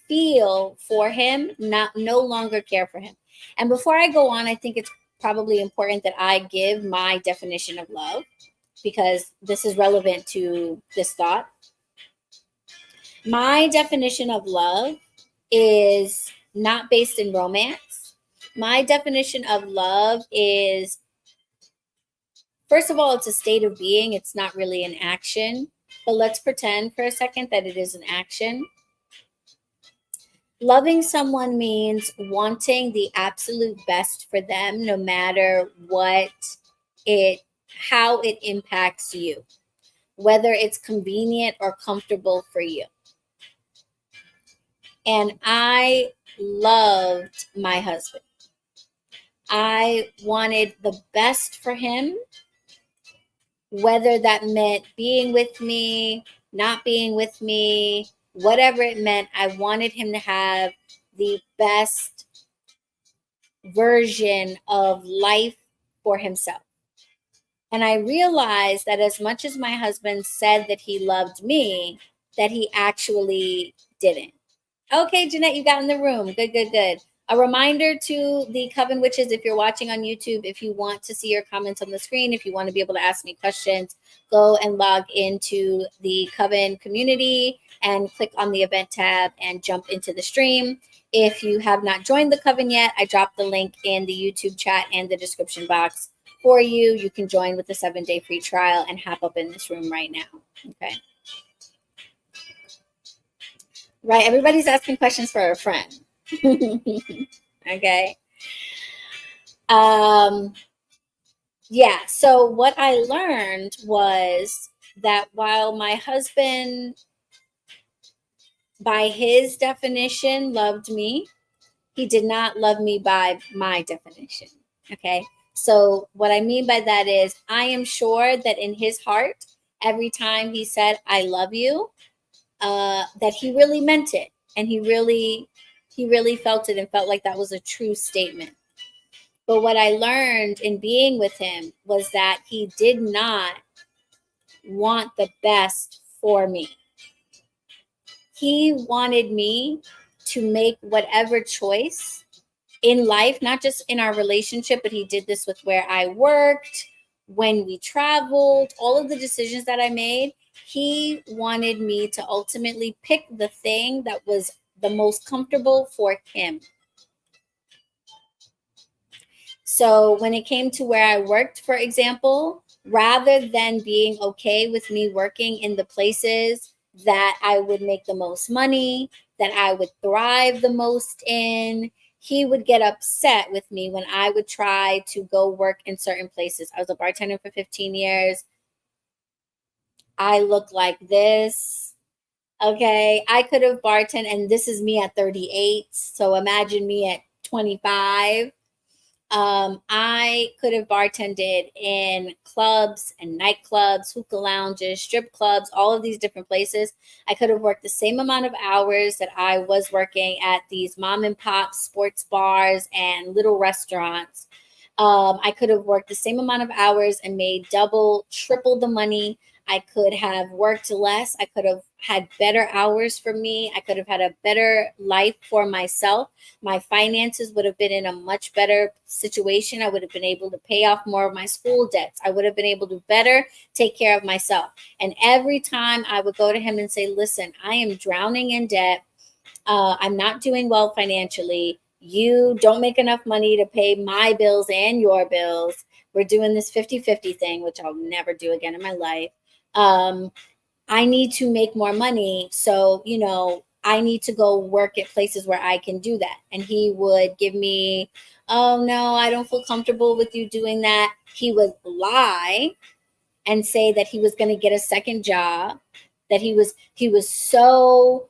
S1: feel for him, no longer care for him. And before I go on, I think it's probably important that I give my definition of love, because this is relevant to this thought. My definition of love is not based in romance. My definition of love is, first of all, it's a state of being. It's not really an action, but let's pretend for a second that it is an action. Loving someone means wanting the absolute best for them, no matter how it impacts you, whether it's convenient or comfortable for you. And I loved my husband. I wanted the best for him, whether that meant being with me, not being with me, whatever it meant. I wanted him to have the best version of life for himself. And I realized that as much as my husband said that he loved me, that he actually didn't. Okay, Jeanette, you got in the room. Good, good, good. A reminder to the Coven Witches, if you're watching on YouTube, if you want to see your comments on the screen, if you want to be able to ask me questions, go and log into the Coven community and click on the event tab and jump into the stream. If you have not joined the Coven yet, I dropped the link in the YouTube chat and the description box for you. You can join with the 7-day free trial and hop up in this room right now. Okay. Right. Everybody's asking questions for a friend. Okay. Yeah. So what I learned was that while my husband, by his definition, loved me, he did not love me by my definition. Okay. So what I mean by that is I am sure that in his heart, every time he said, I love you, that he really meant it. And he really felt it and felt like that was a true statement. But what I learned in being with him was that he did not want the best for me. He wanted me to make whatever choice in life, not just in our relationship, but he did this with where I worked, when we traveled, all of the decisions that I made. He wanted me to ultimately pick the thing that was the most comfortable for him. So when it came to where I worked, for example, rather than being okay with me working in the places that I would make the most money, that I would thrive the most in, he would get upset with me when I would try to go work in certain places. I was a bartender for 15 years. I look like this. Okay. I could have bartended, and this is me at 38. So imagine me at 25. I could have bartended in clubs and nightclubs, hookah lounges, strip clubs, all of these different places. I could have worked the same amount of hours that I was working at these mom and pop sports bars and little restaurants. I could have worked the same amount of hours and made double, triple the money. I could have worked less. I could have had better hours for me. I could have had a better life for myself. My finances would have been in a much better situation. I would have been able to pay off more of my school debts. I would have been able to better take care of myself. And every time I would go to him and say, listen, I am drowning in debt. I'm not doing well financially. You don't make enough money to pay my bills and your bills. We're doing this 50-50 thing, which I'll never do again in my life. I need to make more money. So, I need to go work at places where I can do that. And he would give me, oh, no, I don't feel comfortable with you doing that. He would lie and say that he was going to get a second job, that he was so,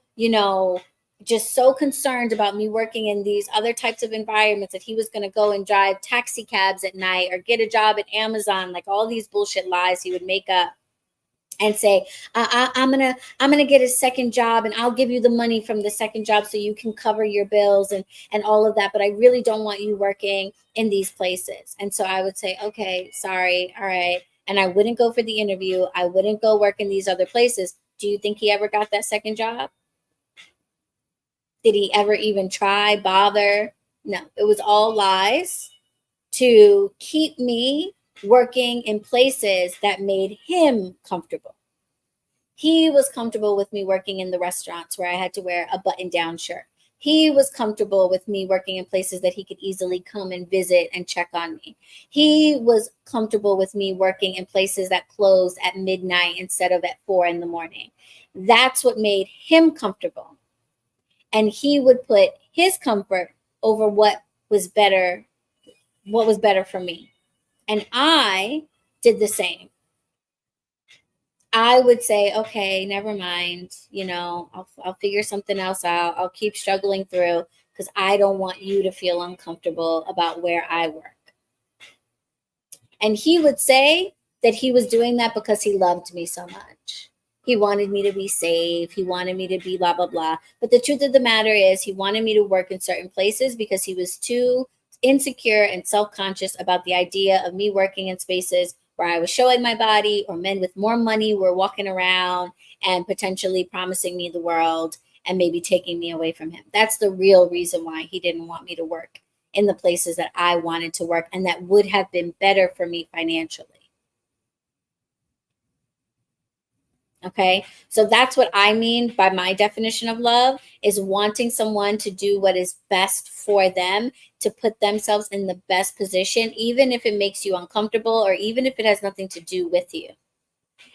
S1: just so concerned about me working in these other types of environments that he was going to go and drive taxi cabs at night or get a job at Amazon, like all these bullshit lies he would make up and say, I'm gonna get a second job and I'll give you the money from the second job so you can cover your bills and all of that. But I really don't want you working in these places. And so I would say, okay, sorry, all right. And I wouldn't go for the interview. I wouldn't go work in these other places. Do you think he ever got that second job? Did he ever even try, bother? No, it was all lies to keep me working in places that made him comfortable. He was comfortable with me working in the restaurants where I had to wear a button-down shirt. He was comfortable with me working in places that he could easily come and visit and check on me. He was comfortable with me working in places that closed at midnight instead of at 4 a.m. That's what made him comfortable. And he would put his comfort over what was better for me. And I did the same. I would say, okay, never mind. I'll figure something else out. I'll keep struggling through because I don't want you to feel uncomfortable about where I work. And he would say that he was doing that because he loved me so much. He wanted me to be safe. He wanted me to be blah, blah, blah. But the truth of the matter is he wanted me to work in certain places because he was too insecure and self-conscious about the idea of me working in spaces where I was showing my body or men with more money were walking around and potentially promising me the world and maybe taking me away from him. That's the real reason why he didn't want me to work in the places that I wanted to work and that would have been better for me financially. Okay, so that's what I mean by my definition of love, is wanting someone to do what is best for them, to put themselves in the best position, even if it makes you uncomfortable or even if it has nothing to do with you.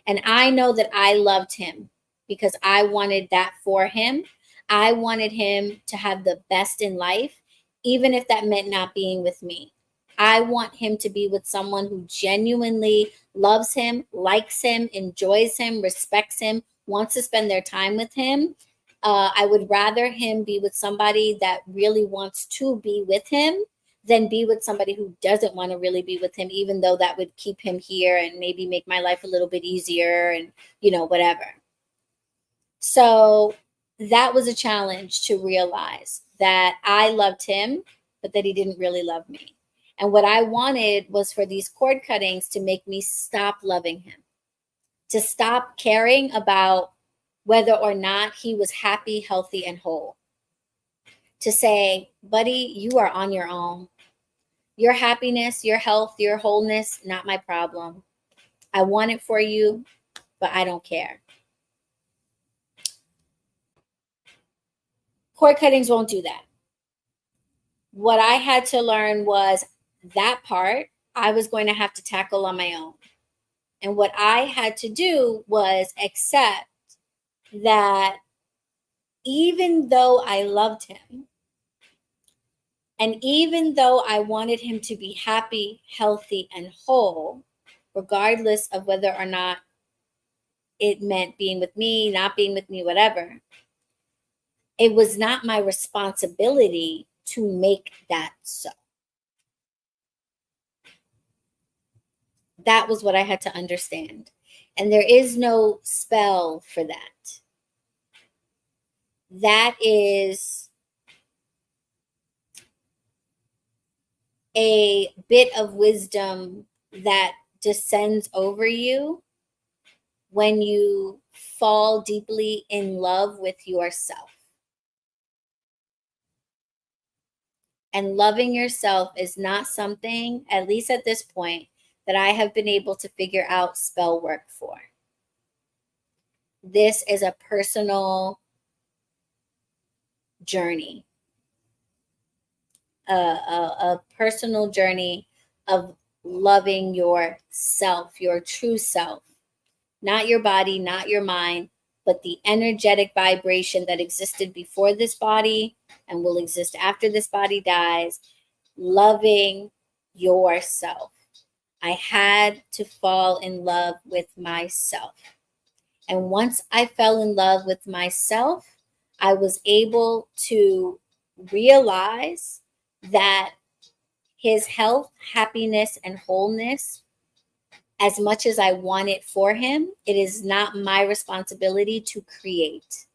S1: And I know that I loved him because I wanted that for him. I wanted him to have the best in life, even if that meant not being with me. I want him to be with someone who genuinely loves him, likes him, enjoys him, respects him, wants to spend their time with him. I would rather him be with somebody that really wants to be with him than be with somebody who doesn't want to really be with him, even though that would keep him here and maybe make my life a little bit easier and, whatever. So that was a challenge to realize that I loved him, but that he didn't really love me. And what I wanted was for these cord cuttings to make me stop loving him, to stop caring about whether or not he was happy, healthy, and whole. To say, buddy, you are on your own. Your happiness, your health, your wholeness, not my problem. I want it for you, but I don't care. Cord cuttings won't do that. What I had to learn was that part I was going to have to tackle on my own. And what I had to do was accept that even though I loved him, and even though I wanted him to be happy, healthy, and whole, regardless of whether or not it meant being with me, not being with me, whatever, it was not my responsibility to make that so. That was what I had to understand. And there is no spell for that. That is a bit of wisdom that descends over you when you fall deeply in love with yourself. And loving yourself is not something, at least at this point, that I have been able to figure out spell work for. This is a personal journey, a personal journey of loving yourself, your true self, not your body, not your mind, but the energetic vibration that existed before this body and will exist after this body dies. Loving yourself. I had to fall in love with myself. And once I fell in love with myself, I was able to realize that his health, happiness, and wholeness, as much as I want it for him, it is not my responsibility to create.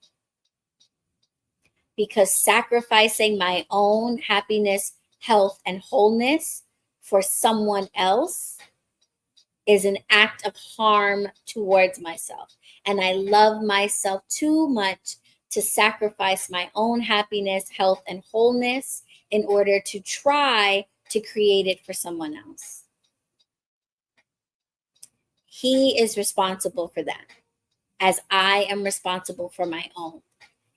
S1: Because sacrificing my own happiness, health, and wholeness for someone else is an act of harm towards myself. And I love myself too much to sacrifice my own happiness, health, and wholeness in order to try to create it for someone else. He is responsible for that, as I am responsible for my own.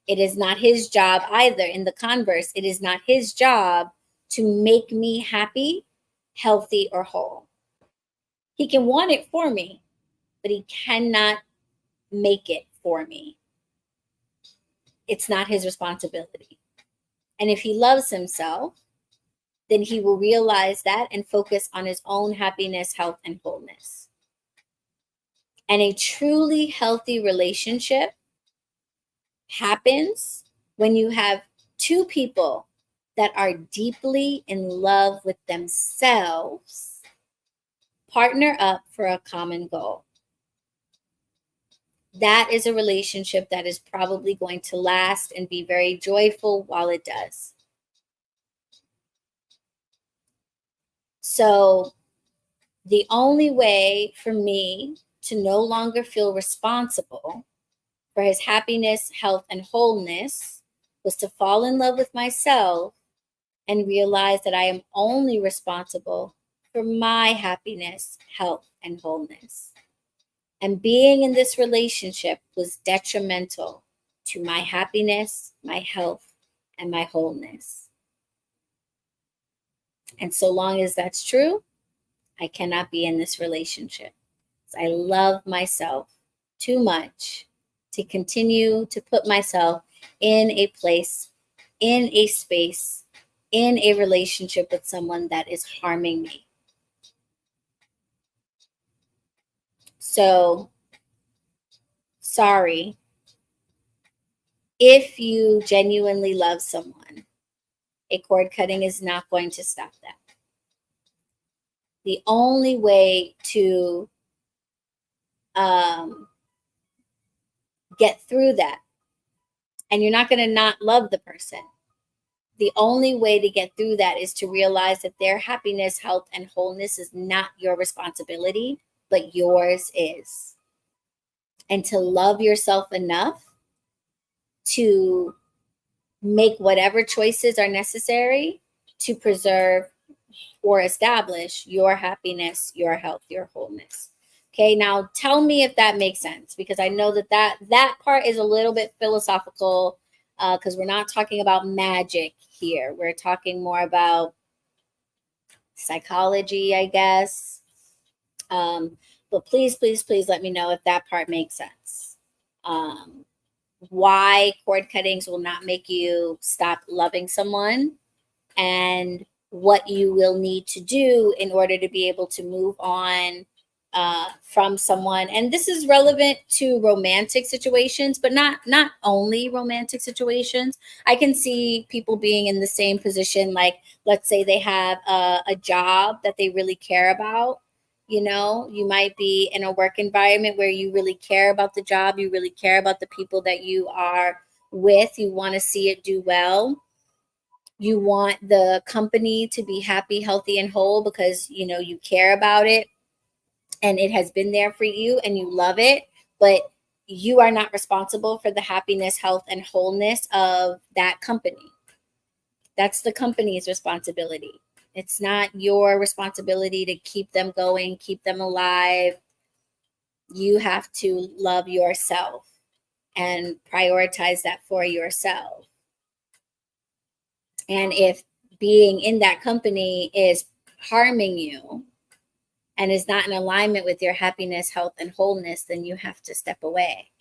S1: It is not his job either. In the converse, it is not his job to make me happy, healthy, or whole. He can want it for me, but he cannot make it for me. It's not his responsibility. And if he loves himself, then he will realize that and focus on his own happiness, health, and wholeness. And a truly healthy relationship happens when you have two people that are deeply in love with themselves partner up for a common goal. That is a relationship that is probably going to last and be very joyful while it does. So the only way for me to no longer feel responsible for his happiness, health, and wholeness was to fall in love with myself and realize that I am only responsible for my happiness, health, and wholeness. And being in this relationship was detrimental to my happiness, my health, and my wholeness. And so long as that's true, I cannot be in this relationship. I love myself too much to continue to put myself in a place, in a space, in a relationship with someone that is harming me. So, sorry. If you genuinely love someone, a cord cutting is not going to stop that. The only way to get through that, and you're not going to not love the person. The only way to get through that is to realize that their happiness, health, and wholeness is not your responsibility, but yours is. And to love yourself enough to make whatever choices are necessary to preserve or establish your happiness, your health, your wholeness. Okay, now tell me if that makes sense, because I know that part is a little bit philosophical, because we're not talking about magic here. We're talking more about psychology, I guess. But please, please, please let me know if that part makes sense. Why cord cuttings will not make you stop loving someone, and what you will need to do in order to be able to move on from someone. And this is relevant to romantic situations, but not only romantic situations. I can see people being in the same position, like let's say they have a job that they really care about. You know, you might be in a work environment where you really care about the job, you really care about the people that you are with, you want to see it do well. You want the company to be happy, healthy, and whole because, you know, you care about it and it has been there for you and you love it, but you are not responsible for the happiness, health, and wholeness of that company. That's the company's responsibility. It's not your responsibility to keep them going, keep them alive. You have to love yourself and prioritize that for yourself. And if being in that company is harming you and is not in alignment with your happiness, health, and wholeness, then you have to step away.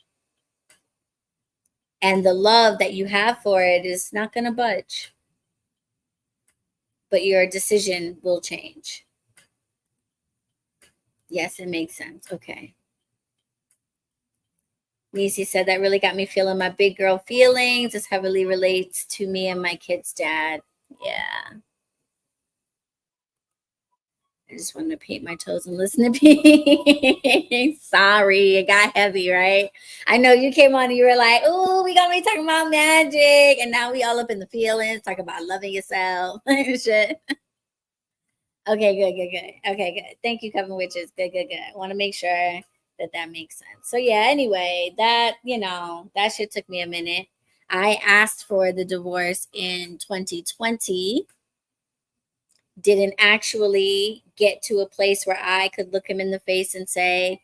S1: And the love that you have for it is not going to budge, but your decision will change. Yes, it makes sense. Okay. Nisi said that really got me feeling my big girl feelings. This heavily relates to me and my kid's dad. Yeah. I just wanted to paint my toes and listen to me. Sorry, it got heavy, right? I know you came on and you were like, "Oh, we got me talking about magic," and now we all up in the feelings, talking about loving yourself and shit. Okay, good. Okay, good. Thank you, Coven Witches. Good. I want to make sure that makes sense. So yeah, anyway, that shit took me a minute. I asked for the divorce in 2020. Didn't actually get to a place where I could look him in the face and say,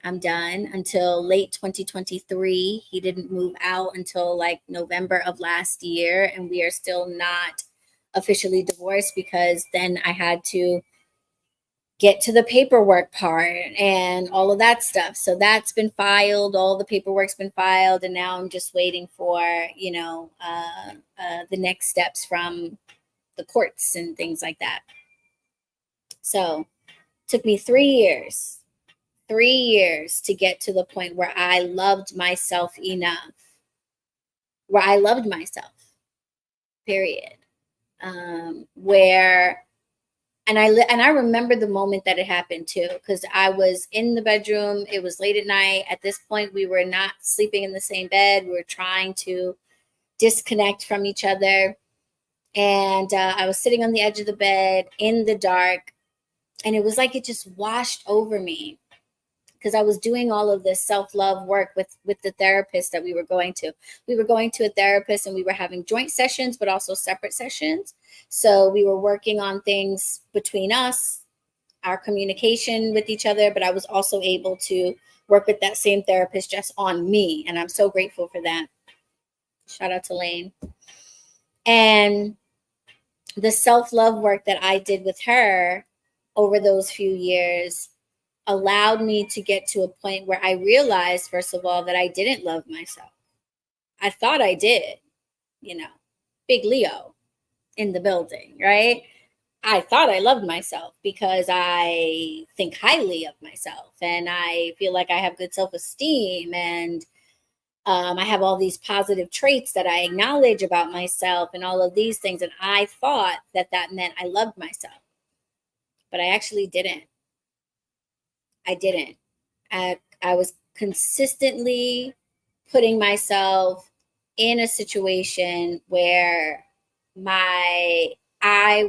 S1: I'm done, until late 2023. He didn't move out until like November of last year, and we are still not officially divorced because then I had to get to the paperwork part and all of that stuff. So that's been filed. All the paperwork's been filed, and now I'm just waiting for, the next steps from the courts and things like that. So took me 3 years to get to the point where I loved myself enough, where I loved myself, period. I remember the moment that it happened too, because I was in the bedroom. It was late at night. At this point, we were not sleeping in the same bed. We were trying to disconnect from each other. And I was sitting on the edge of the bed in the dark, and it was like it just washed over me. because I was doing all of this self-love work with the therapist that we were going to. We were going to a therapist and we were having joint sessions, but also separate sessions. So we were working on things between us, our communication with each other, but I was also able to work with that same therapist just on me. And I'm so grateful for that. Shout out to Lane. And the self-love work that I did with her over those few years allowed me to get to a point where I realized, first of all, that I didn't love myself. I thought I did, big Leo in the building, right? I thought I loved myself because I think highly of myself and I feel like I have good self-esteem and I have all these positive traits that I acknowledge about myself and all of these things. And I thought that meant I loved myself, but I actually didn't. I didn't. I was consistently putting myself in a situation where I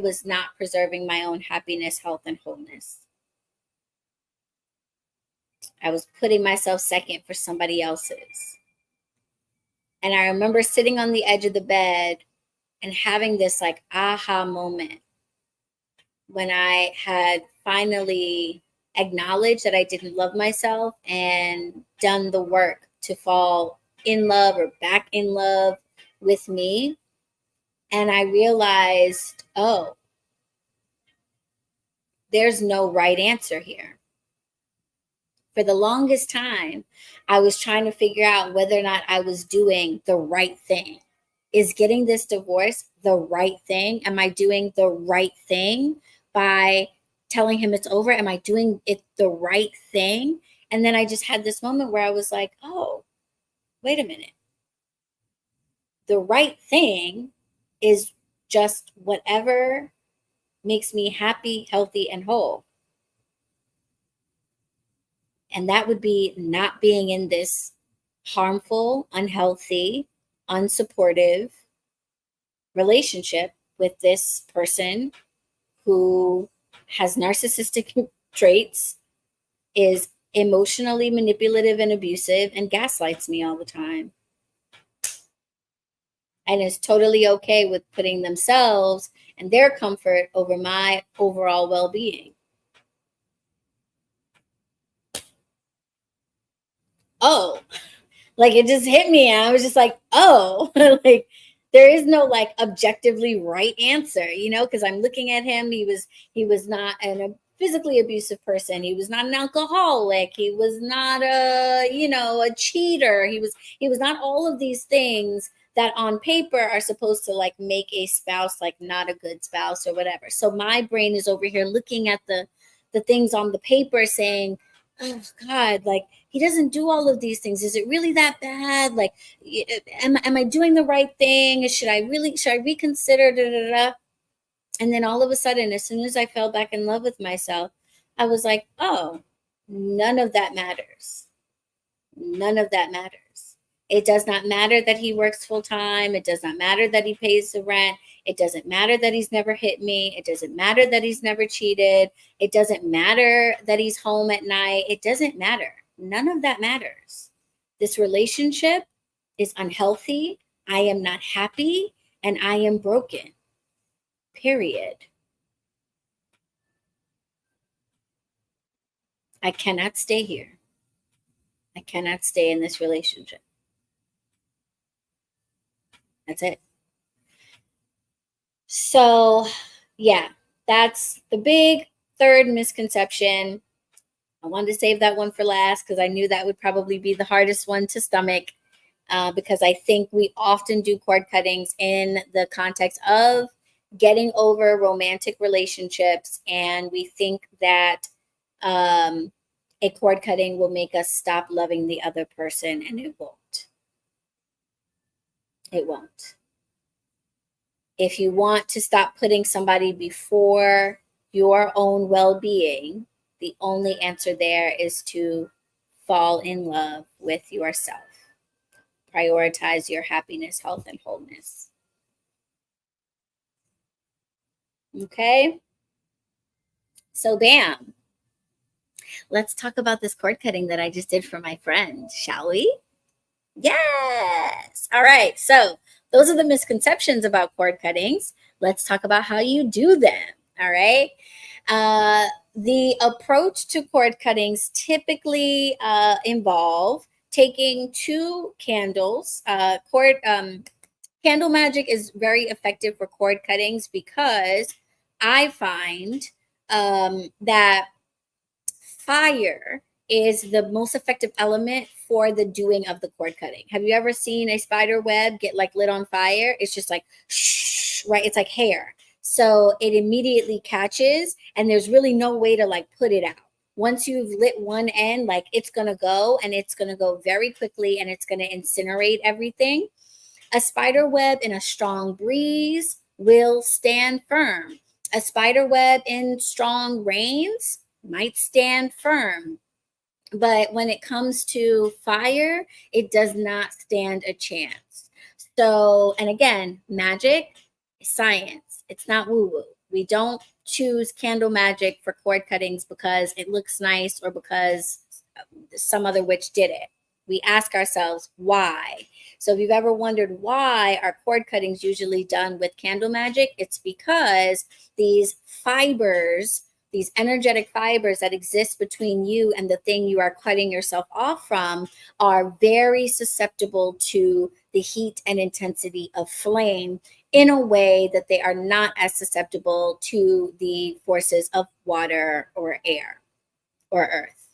S1: was not preserving my own happiness, health, and wholeness. I was putting myself second for somebody else's. And I remember sitting on the edge of the bed and having this like aha moment when I had finally acknowledged that I didn't love myself and done the work to fall in love or back in love with me. And I realized, oh, there's no right answer here. For the longest time, I was trying to figure out whether or not I was doing the right thing. Is getting this divorce the right thing? Am I doing the right thing by telling him it's over? Am I doing it the right thing? And then I just had this moment where I was like, oh, wait a minute. The right thing is just whatever makes me happy, healthy, and whole. And that would be not being in this harmful, unhealthy, unsupportive relationship with this person who has narcissistic traits, is emotionally manipulative and abusive, and gaslights me all the time. And is totally okay with putting themselves and their comfort over my overall well-being. Oh, like it just hit me. And I was just like, oh, like there is no like objectively right answer, because I'm looking at him. He was not a physically abusive person. He was not an alcoholic. He was not a cheater. He was not all of these things that on paper are supposed to like make a spouse like not a good spouse or whatever. So my brain is over here looking at the things on the paper saying, oh God, like he doesn't do all of these things. Is it really that bad? Like, am I doing the right thing? Should I reconsider? Da, da, da. And then all of a sudden, as soon as I fell back in love with myself, I was like, oh, none of that matters. None of that matters. It does not matter that he works full time. It does not matter that he pays the rent. It doesn't matter that he's never hit me. It doesn't matter that he's never cheated. It doesn't matter that he's home at night. It doesn't matter. None of that matters. This relationship is unhealthy. I am not happy and I am broken. Period. I cannot stay here. I cannot stay in this relationship. That's it. So, yeah, that's the big third misconception. I wanted to save that one for last because I knew that would probably be the hardest one to stomach, because I think we often do cord cuttings in the context of getting over romantic relationships, and we think that a cord cutting will make us stop loving the other person, and it won't. It won't. If you want to stop putting somebody before your own well-being, the only answer there is to fall in love with yourself. Prioritize your happiness, health, and wholeness. Okay? So bam. let's talk about this cord cutting that I just did for my friend, shall we? Yes. All right. So those are the misconceptions about cord cuttings. Let's talk about how you do them. All right. The approach to cord cuttings typically involve taking two candles. Candle magic is very effective for cord cuttings because I find that fire is the most effective element for the doing of the cord cutting. Have you ever seen a spider web get like lit on fire? It's just like, shh, right? It's like hair. So it immediately catches, and there's really no way to like put it out. Once you've lit one end, like it's going to go, and it's going to go very quickly, and it's going to incinerate everything. A spider web in a strong breeze will stand firm. A spider web in strong rains might stand firm. But when it comes to fire, it does not stand a chance. So, and again, magic is science. It's not woo-woo. We don't choose candle magic for cord cuttings because it looks nice or because some other witch did it. We ask ourselves why. So if you've ever wondered why are cord cuttings usually done with candle magic, it's because these fibers, these energetic fibers that exist between you and the thing you are cutting yourself off from are very susceptible to the heat and intensity of flame in a way that they are not as susceptible to the forces of water or air or earth.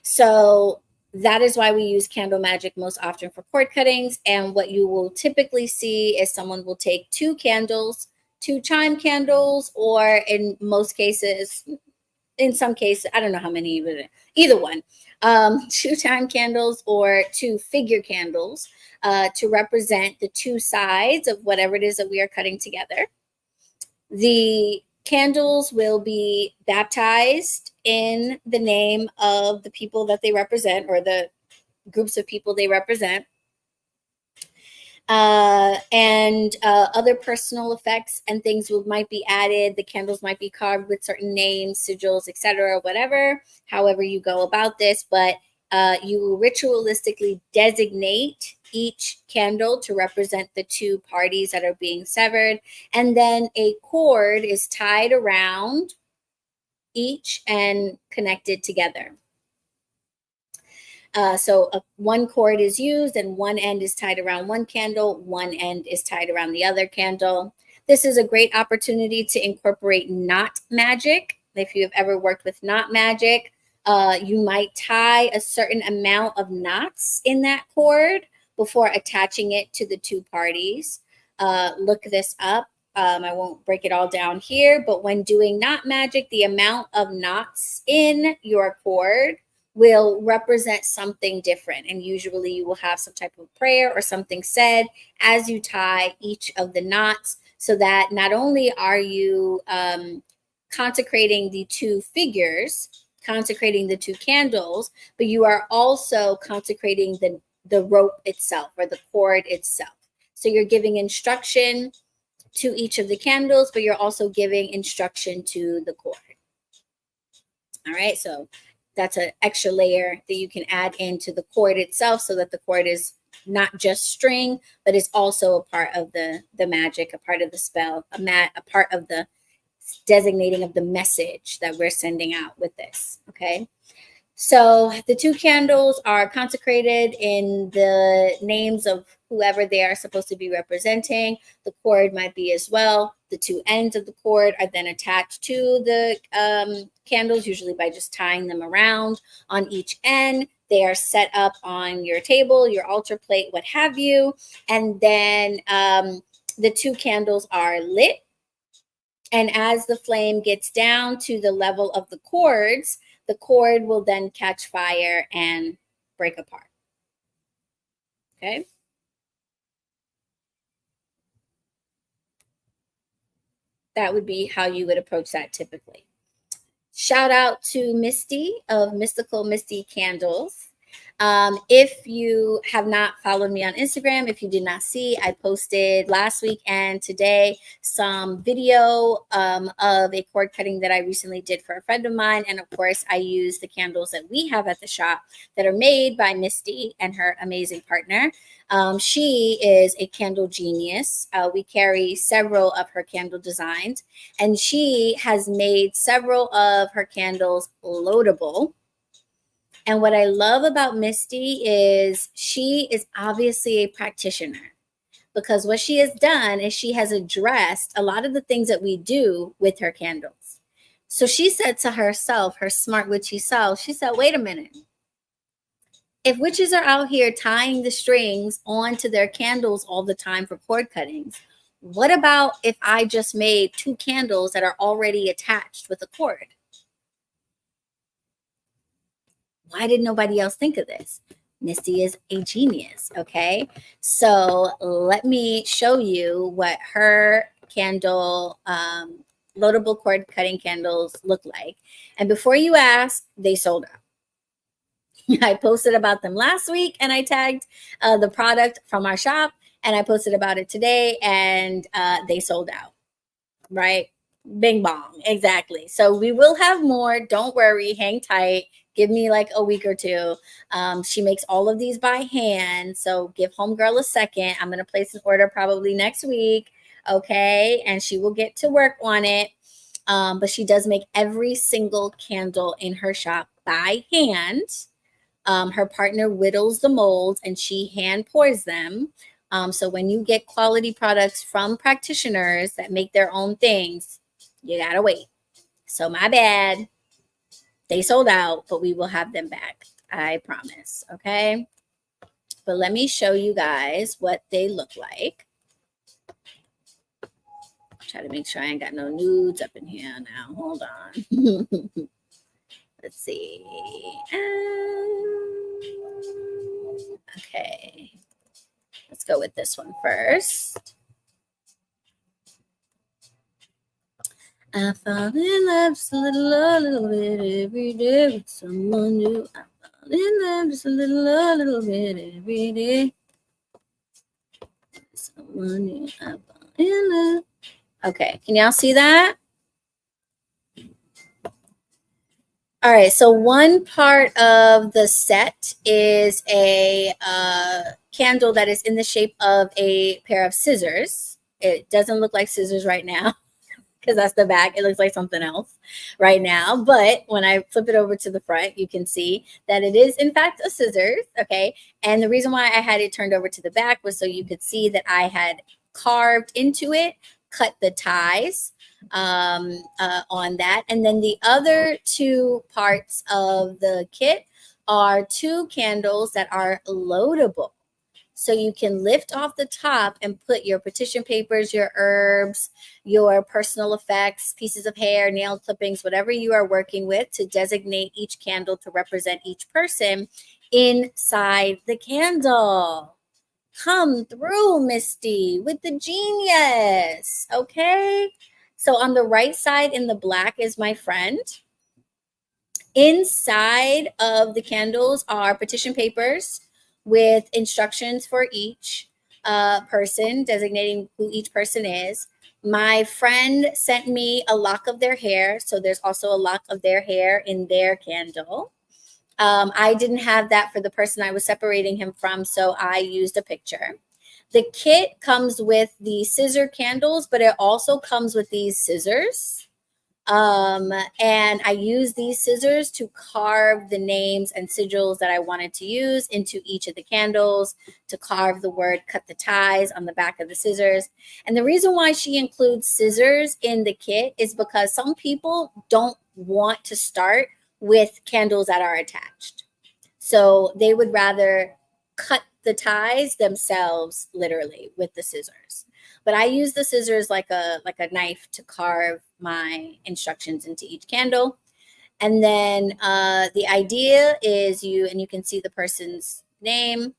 S1: So that is why we use candle magic most often for cord cuttings. And what you will typically see is someone will take two candles, two chime candles, or in most cases, in some cases, I don't know how many, but either one, two chime candles or two figure candles to represent the two sides of whatever it is that we are cutting together. The candles will be baptized in the name of the people that they represent or the groups of people they represent. And other personal effects and things might be added. The candles might be carved with certain names, sigils, etc., whatever, however you go about this. But you will ritualistically designate each candle to represent the two parties that are being severed. And then a cord is tied around each and connected together. So one cord is used and one end is tied around one candle, one end is tied around the other candle. This is a great opportunity to incorporate knot magic. If you have ever worked with knot magic, you might tie a certain amount of knots in that cord before attaching it to the two parties. Look this up. I won't break it all down here, but when doing knot magic, the amount of knots in your cord will represent something different. And usually you will have some type of prayer or something said as you tie each of the knots, so that not only are you consecrating the two figures, consecrating the two candles, but you are also consecrating the rope itself or the cord itself. So you're giving instruction to each of the candles, but you're also giving instruction to the cord. All right, so that's an extra layer that you can add into the cord itself, so that the cord is not just string, but is also a part of the magic, a part of the spell, a part of the designating of the message that we're sending out with this. Okay. So the two candles are consecrated in the names of whoever they are supposed to be representing. The cord might be as well. The two ends of the cord are then attached to the candles, usually by just tying them around on each end. They are set up on your table, your altar plate, what have you. And then the two candles are lit. And as the flame gets down to the level of the cords, the cord will then catch fire and break apart. Okay. That would be how you would approach that typically. Shout out to Misty of Mystical Misty Candles. If you have not followed me on Instagram, if you did not see, I posted last week and today some video of a cord cutting that I recently did for a friend of mine. And of course, I use the candles that we have at the shop that are made by Misty and her amazing partner. She is a candle genius. We carry several of her candle designs, and she has made several of her candles loadable. And what I love about Misty is she is obviously a practitioner, because what she has done is she has addressed a lot of the things that we do with her candles. So she said to herself, her smart witchy self, she said, wait a minute. If witches are out here tying the strings onto their candles all the time for cord cuttings, what about if I just made 2 candles that are already attached with a cord? Why did nobody else think of this? Misty is a genius, okay? So let me show you what her candle, loadable cord cutting candles look like. And before you ask, they sold out. I posted about them last week, and I tagged the product from our shop, and I posted about it today, and they sold out, right? Bing bong, exactly. So we will have more. Don't worry, hang tight. Give me like a week or two. She makes all of these by hand. So give homegirl a second. I'm going to place an order probably next week. Okay. And she will get to work on it. But she does make every single candle in her shop by hand. Her partner whittles the molds and she hand pours them. So when you get quality products from practitioners that make their own things, you got to wait. So my bad. They sold out, but we will have them back. I promise. Okay. But let me show you guys what they look like. Try to make sure I ain't got no nudes up in here now. Hold on. Let's see. Okay. Let's go with this one first. I fall in love just a little bit every day with someone new. I fall in love just a little bit every day. Someone new. I fall in love. Okay, can y'all see that? All right, so one part of the set is a candle that is in the shape of a pair of scissors. It doesn't look like scissors right now, because that's the back. It looks like something else right now. But when I flip it over to the front, you can see that it is, in fact, a scissors. Okay. And the reason why I had it turned over to the back was so you could see that I had carved into it, cut the ties on that. And then the other 2 parts of the kit are 2 candles that are loadable. So you can lift off the top and put your petition papers, your herbs, your personal effects, pieces of hair, nail clippings, whatever you are working with, to designate each candle to represent each person inside the candle. Come through, Misty, with the genius. Okay. So on the right side in the black is my friend. Inside of the candles are petition papers with instructions for each person, designating who each person is. My friend sent me a lock of their hair. So there's also a lock of their hair in their candle. I didn't have that for the person I was separating him from, so I used a picture. The kit comes with the scissor candles, but it also comes with these scissors. And I used these scissors to carve the names and sigils that I wanted to use into each of the candles, to carve the word "cut the ties" on the back of the scissors. And the reason why she includes scissors in the kit is because some people don't want to start with candles that are attached. So they would rather cut the ties themselves, literally, with the scissors. But I use the scissors like a knife to carve my instructions into each candle. And then the idea is you can see the person's name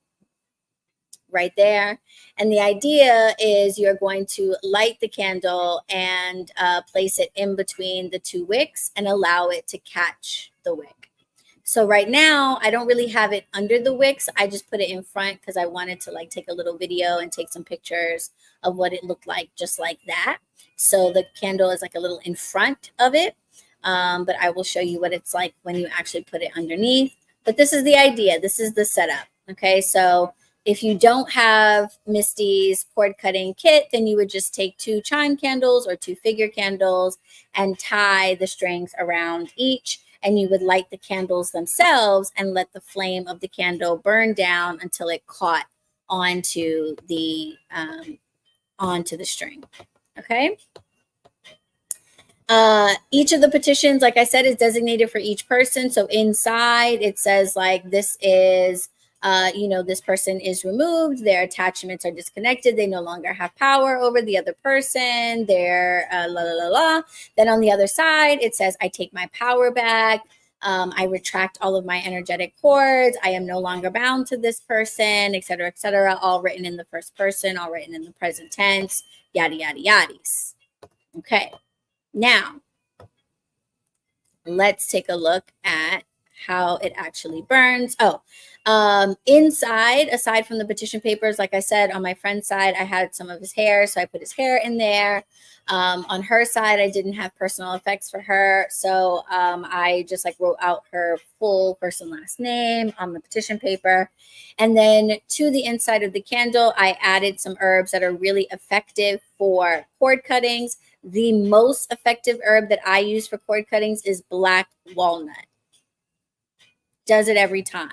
S1: right there. And the idea is you're going to light the candle and place it in between the 2 wicks and allow it to catch the wick. So right now, I don't really have it under the wicks. I just put it in front because I wanted to like take a little video and take some pictures of what it looked like, just like that. So the candle is like a little in front of it. But I will show you what it's like when you actually put it underneath. But this is the idea. This is the setup. Okay, so if you don't have Misty's cord cutting kit, then you would just take 2 chime candles or 2 figure candles and tie the strings around each. And you would light the candles themselves and let the flame of the candle burn down until it caught onto the string. Okay. Each of the petitions, like I said, is designated for each person. So inside it says like this is, this person is removed. Their attachments are disconnected. They no longer have power over the other person. They're la la la la. Then on the other side, it says I take my power back. I retract all of my energetic cords. I am no longer bound to this person, et cetera, all written in the first person, all written in the present tense, yada, yada, yaddies. Okay. Now, let's take a look at how it actually burns. Inside, aside from the petition papers, like I said, on my friend's side, I had some of his hair, so I put his hair in there. On her side, I didn't have personal effects for her, so I just like wrote out her full first and last name on the petition paper. And then to the inside of the candle, I added some herbs that are really effective for cord cuttings. The most effective herb that I use for cord cuttings is black walnut. Does it every time.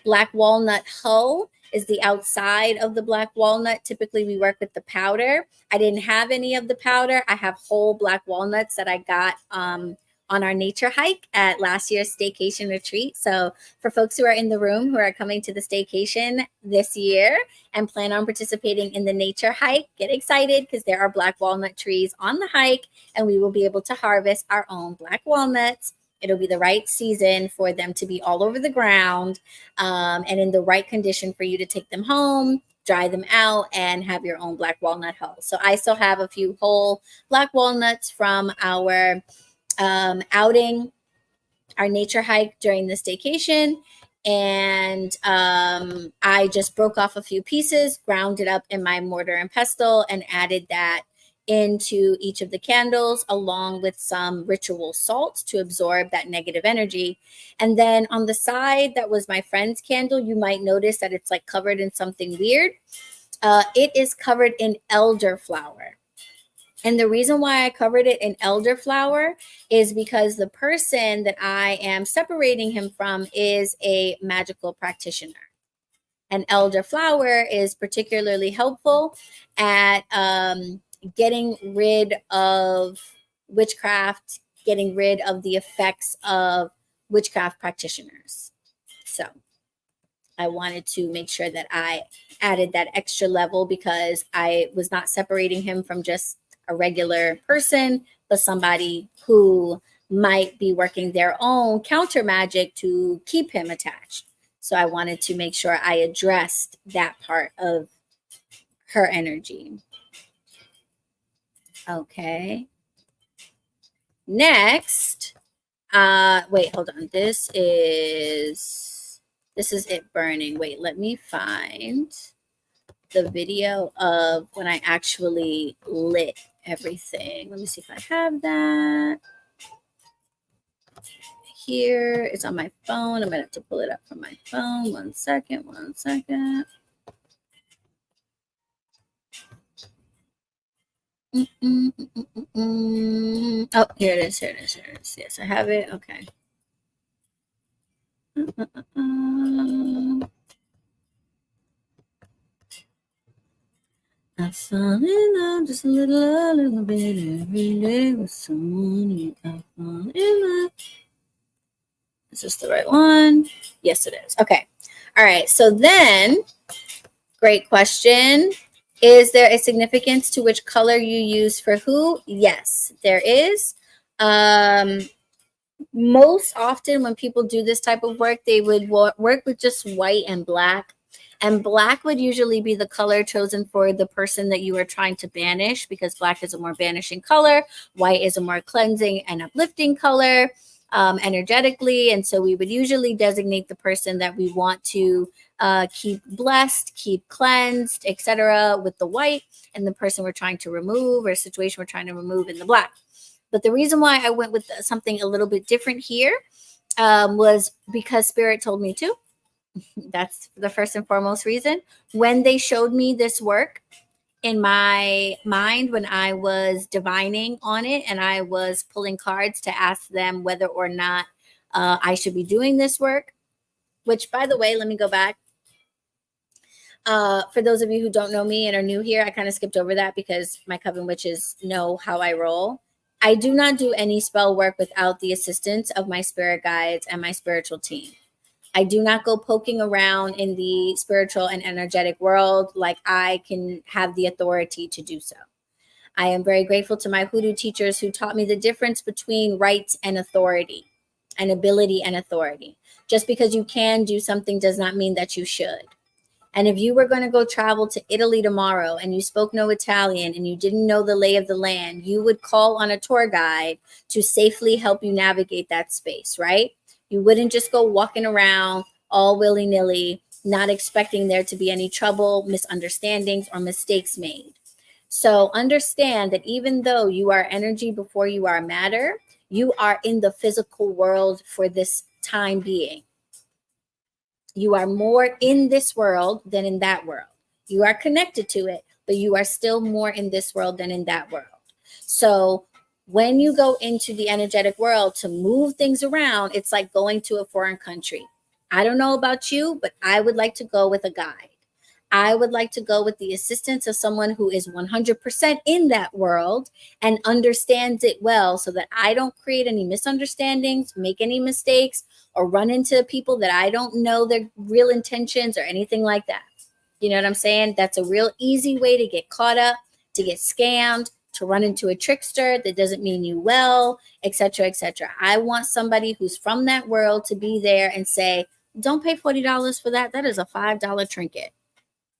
S1: Black walnut hull is the outside of the black walnut. Typically, we work with the powder. I didn't have any of the powder. I have whole black walnuts that I got on our nature hike at last year's staycation retreat. So for folks who are in the room who are coming to the staycation this year and plan on participating in the nature hike, get excited because there are black walnut trees on the hike and we will be able to harvest our own black walnuts. It'll be the right season for them to be all over the ground and in the right condition for you to take them home, dry them out, and have your own black walnut hull. So I still have a few whole black walnuts from our outing, our nature hike during the staycation. And I just broke off a few pieces, ground it up in my mortar and pestle, and added that into each of the candles along with some ritual salt to absorb that negative energy. And then on the side that was my friend's candle, you might notice that it's like covered in something weird. It is covered in elderflower. And the reason why I covered it in elderflower is because the person that I am separating him from is a magical practitioner. And elderflower is particularly helpful at getting rid of witchcraft, getting rid of the effects of witchcraft practitioners. So I wanted to make sure that I added that extra level because I was not separating him from just a regular person, but somebody who might be working their own counter magic to keep him attached. So I wanted to make sure I addressed that part of her energy. Okay. Next, wait, hold on. This is it burning. Wait, let me find the video of when I actually lit everything. Let me see if I have that. Here, it's on my phone. I'm gonna have to pull it up from my phone. One second. Oh, here it is. Yes, I have it. Okay. I fall in love just a little bit every day with someone. I fall in love. Is this the right one? Yes, it is. Okay. All right. So then, great question. Is there a significance to which color you use for who? Yes, there is. Most often when people do this type of work, they would work with just white and black. And black would usually be the color chosen for the person that you are trying to banish because black is a more banishing color. White is a more cleansing and uplifting color. energetically. And so we would usually designate the person that we want to keep blessed, keep cleansed, etc., with the white, and the person we're trying to remove or situation we're trying to remove in the black. But the reason why I went with something a little bit different here was because Spirit told me to. That's the first and foremost reason. When they showed me this work in my mind, when I was divining on it and I was pulling cards to ask them whether or not I should be doing this work, which, by the way, let me go back. For those of you who don't know me and are new here, I kind of skipped over that because my coven witches know how I roll. I do not do any spell work without the assistance of my spirit guides and my spiritual team. I do not go poking around in the spiritual and energetic world like I can have the authority to do so. I am very grateful to my hoodoo teachers who taught me the difference between rights and authority, and ability and authority. Just because you can do something does not mean that you should. And if you were going to go travel to Italy tomorrow and you spoke no Italian and you didn't know the lay of the land, you would call on a tour guide to safely help you navigate that space, right? You wouldn't just go walking around all willy-nilly, not expecting there to be any trouble, misunderstandings, or mistakes made. So understand that even though you are energy before you are matter, you are in the physical world for this time being. You are more in this world than in that world. You are connected to it, but you are still more in this world than in that world. So when you go into the energetic world to move things around, it's like going to a foreign country. I don't know about you, but I would like to go with a guide. I would like to go with the assistance of someone who is 100% in that world and understands it well so that I don't create any misunderstandings, make any mistakes, or run into people that I don't know their real intentions or anything like that. You know what I'm saying? That's a real easy way to get caught up, to get scammed, to run into a trickster that doesn't mean you well, etc., etc. I want somebody who's from that world to be there and say, don't pay $40 for that. That is a $5 trinket.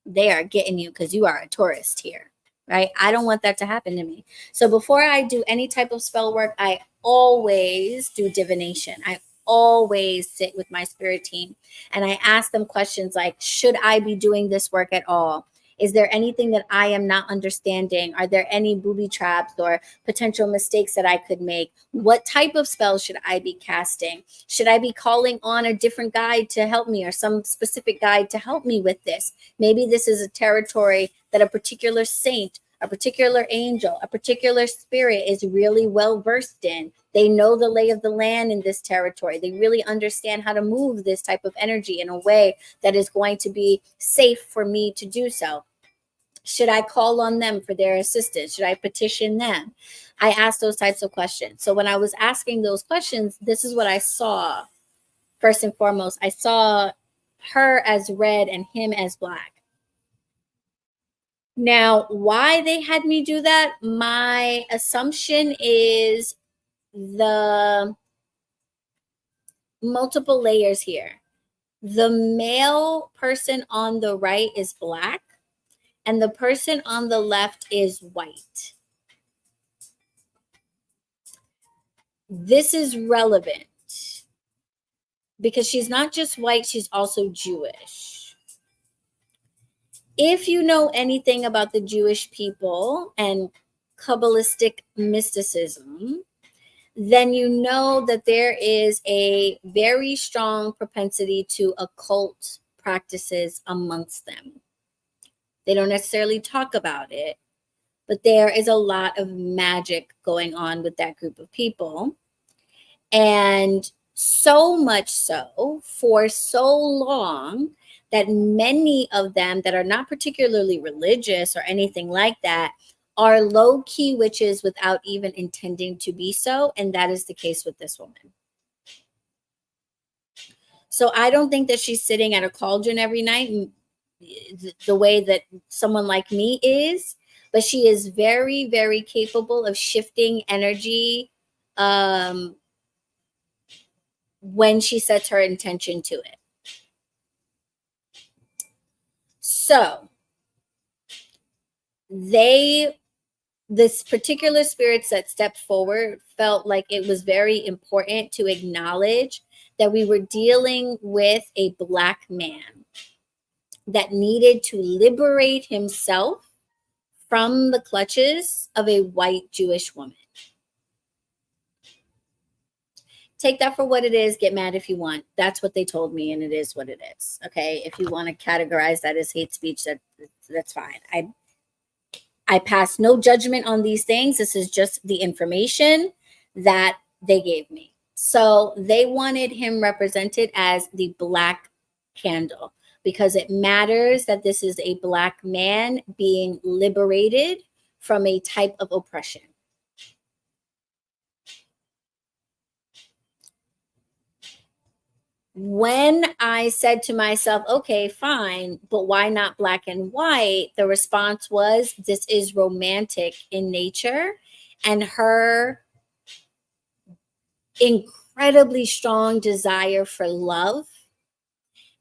S1: They are getting you because you are a tourist here, right? I don't want that to happen to me. So before I do any type of spell work, I always do divination. I always sit with my spirit team and I ask them questions like, should I be doing this work at all? Is there anything that I am not understanding? Are there any booby traps or potential mistakes that I could make? What type of spells should I be casting? Should I be calling on a different guide to help me or some specific guide to help me with this? Maybe this is a territory that a particular saint, a particular angel, a particular spirit is really well versed in. They know the lay of the land in this territory. They really understand how to move this type of energy in a way that is going to be safe for me to do so. Should I call on them for their assistance? Should I petition them? I ask those types of questions. So when I was asking those questions, this is what I saw. First and foremost, I saw her as red and him as black. Now, why they had me do that, my assumption is the multiple layers here. The male person on the right is black, and the person on the left is white. This is relevant because she's not just white, she's also Jewish. If you know anything about the Jewish people and Kabbalistic mysticism, then you know that there is a very strong propensity to occult practices amongst them. They don't necessarily talk about it, but there is a lot of magic going on with that group of people. And so much so for so long that many of them that are not particularly religious or anything like that are low-key witches without even intending to be so. And that is the case with this woman. So I don't think that she's sitting at a cauldron every night the way that someone like me is, but she is very, very capable of shifting energy when she sets her intention to it. So they this particular spirits that stepped forward felt like it was very important to acknowledge that we were dealing with a Black man that needed to liberate himself from the clutches of a white Jewish woman. Take that for what it is. Get mad if you want. That's what they told me, and it is what it is. Okay, if you want to categorize that as hate speech, that's fine. I pass no judgment on these things. This is just the information that they gave me. So they wanted him represented as the Black candle because it matters that this is a Black man being liberated from a type of oppression. When I said to myself, okay, fine, but why not black and white? The response was, this is romantic in nature, and her incredibly strong desire for love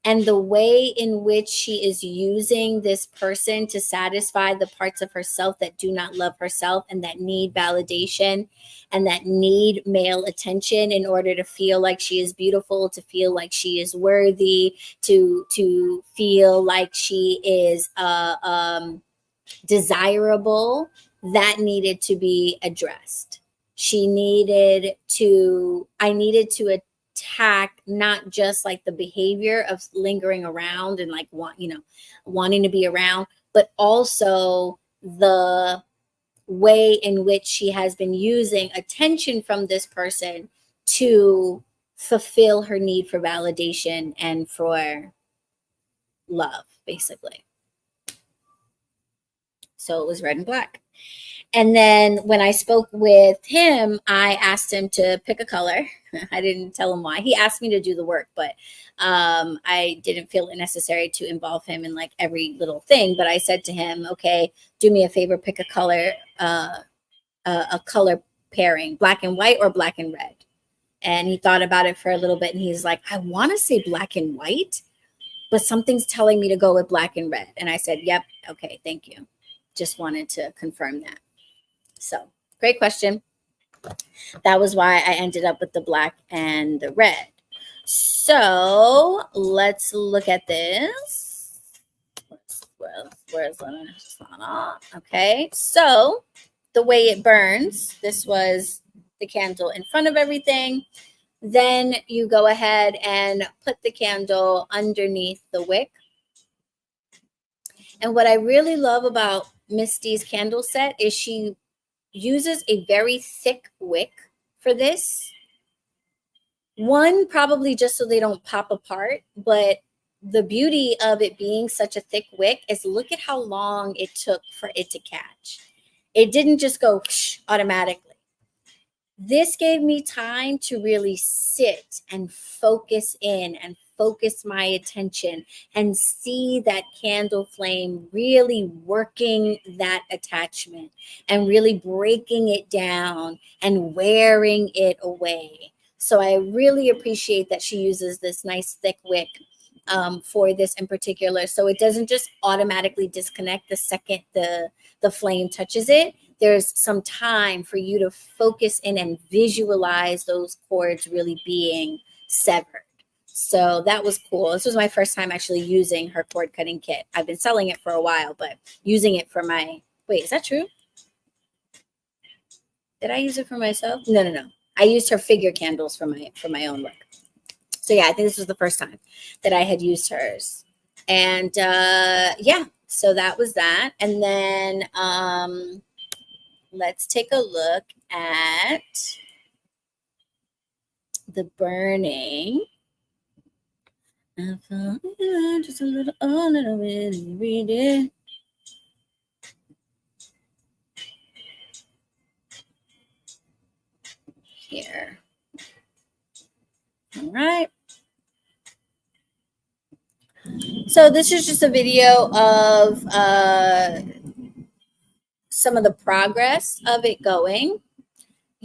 S1: and the way in which she is using this person to satisfy the parts of herself that do not love herself and that need validation and that need male attention in order to feel like she is beautiful, to feel like she is worthy, to feel like she is desirable, that needed to be addressed. I needed to attack not just like the behavior of lingering around and like wanting to be around, but also the way in which she has been using attention from this person to fulfill her need for validation and for love, basically. So it was red and black. And then when I spoke with him, I asked him to pick a color. I didn't tell him why. He asked me to do the work, but I didn't feel it necessary to involve him in like every little thing. But I said to him, okay, do me a favor, pick a color pairing, black and white or black and red. And he thought about it for a little bit, and he's like, I want to say black and white, but something's telling me to go with black and red. And I said, yep, okay, thank you. Just wanted to confirm that. So great question. That was why I ended up with the black and the red. So let's look at this. Where's Lana? Okay, so the way it burns, this was the candle in front of everything. Then you go ahead and put the candle underneath the wick. And what I really love about Misty's candle set is she uses a very thick wick for this. One, probably just so they don't pop apart, but the beauty of it being such a thick wick is look at how long it took for it to catch. It didn't just go automatically. This gave me time to really sit and focus in and focus my attention and see that candle flame really working that attachment and really breaking it down and wearing it away. So I really appreciate that she uses this nice thick wick for this in particular. So it doesn't just automatically disconnect the second the flame touches it. There's some time for you to focus in and visualize those cords really being severed. So that was cool. This was my first time actually using her cord cutting kit. I've been selling it for a while, but using it for my, wait, is that true? Did I use it for myself? No. I used her figure candles for my own work. So yeah, I think this was the first time that I had used hers. And yeah, so that was that. And then let's take a look at the burning. Just a little bit, read it. Here. All right. So this is just a video of some of the progress of it going.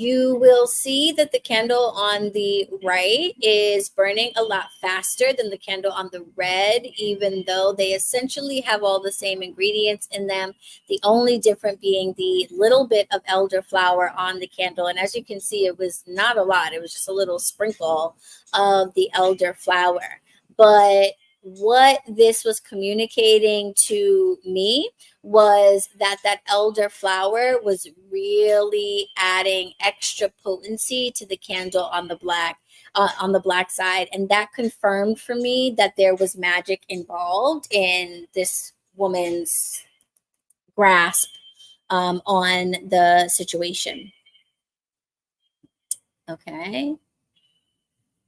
S1: you will see that the candle on the right is burning a lot faster than the candle on the red, even though they essentially have all the same ingredients in them. The only difference being the little bit of elderflower on the candle. And as you can see, it was not a lot. It was just a little sprinkle of the elderflower. But what this was communicating to me was that elderflower was really adding extra potency to the candle on the black side, and that confirmed for me that there was magic involved in this woman's grasp on the situation. Okay.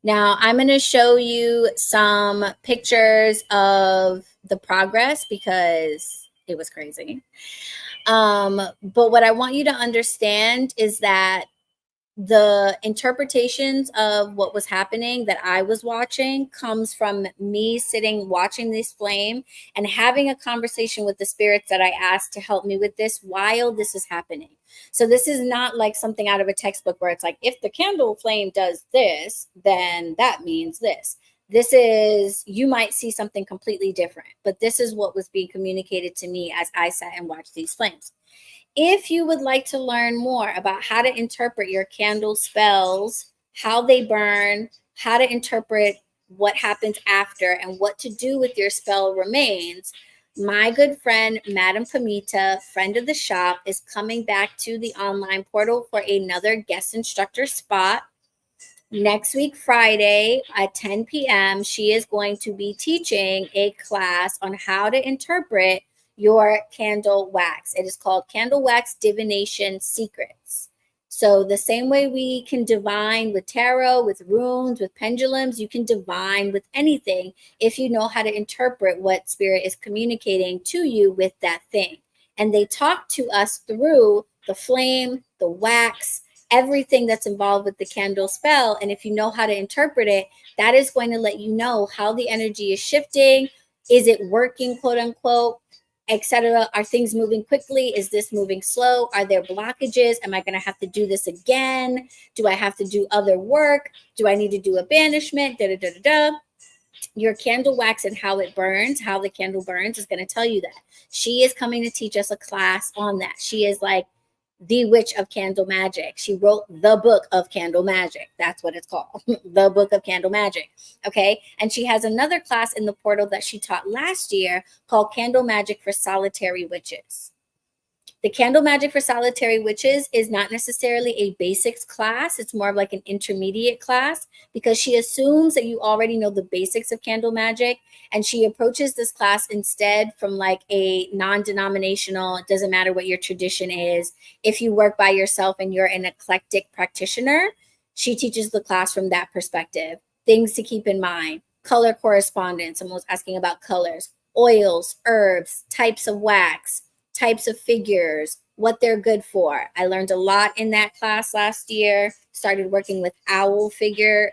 S1: Now I'm going to show you some pictures of the progress because it was crazy. But what I want you to understand is that the interpretations of what was happening that I was watching comes from me sitting watching this flame and having a conversation with the spirits that I asked to help me with this while this is happening. So this is not like something out of a textbook where it's like, if the candle flame does this, then that means this. This is, you might see something completely different, but this is what was being communicated to me as I sat and watched these flames. If you would like to learn more about how to interpret your candle spells, how they burn, how to interpret what happens after, and what to do with your spell remains, my good friend, Madam Pamita, friend of the shop, is coming back to the online portal for another guest instructor spot. Next week, Friday at 10 p.m., she is going to be teaching a class on how to interpret your candle wax. It is called Candle Wax Divination Secrets. So the same way we can divine with tarot, with runes, with pendulums, you can divine with anything if you know how to interpret what spirit is communicating to you with that thing. And they talk to us through the flame, the wax, everything that's involved with the candle spell. And if you know how to interpret it, that is going to let you know how the energy is shifting. Is it working, quote unquote, etc.? Are things moving quickly? Is this moving slow? Are there blockages? Am I going to have to do this again? Do I have to do other work? Do I need to do a banishment? Da, da, da, da, da. Your candle wax and how it burns, how the candle burns, is going to tell you that. She is coming to teach us a class on that. She is like the witch of candle magic. She wrote the book of candle magic. That's what it's called. The book of candle magic. Okay. And she has another class in the portal that she taught last year called Candle Magic for Solitary Witches. The Candle Magic for Solitary Witches is not necessarily a basics class. It's more of like an intermediate class because she assumes that you already know the basics of candle magic. And she approaches this class instead from like a non-denominational, it doesn't matter what your tradition is. If you work by yourself and you're an eclectic practitioner, she teaches the class from that perspective. Things to keep in mind: color correspondence. Someone was asking about colors, oils, herbs, types of wax, types of figures, what they're good for. I learned a lot in that class last year. Started working with owl figure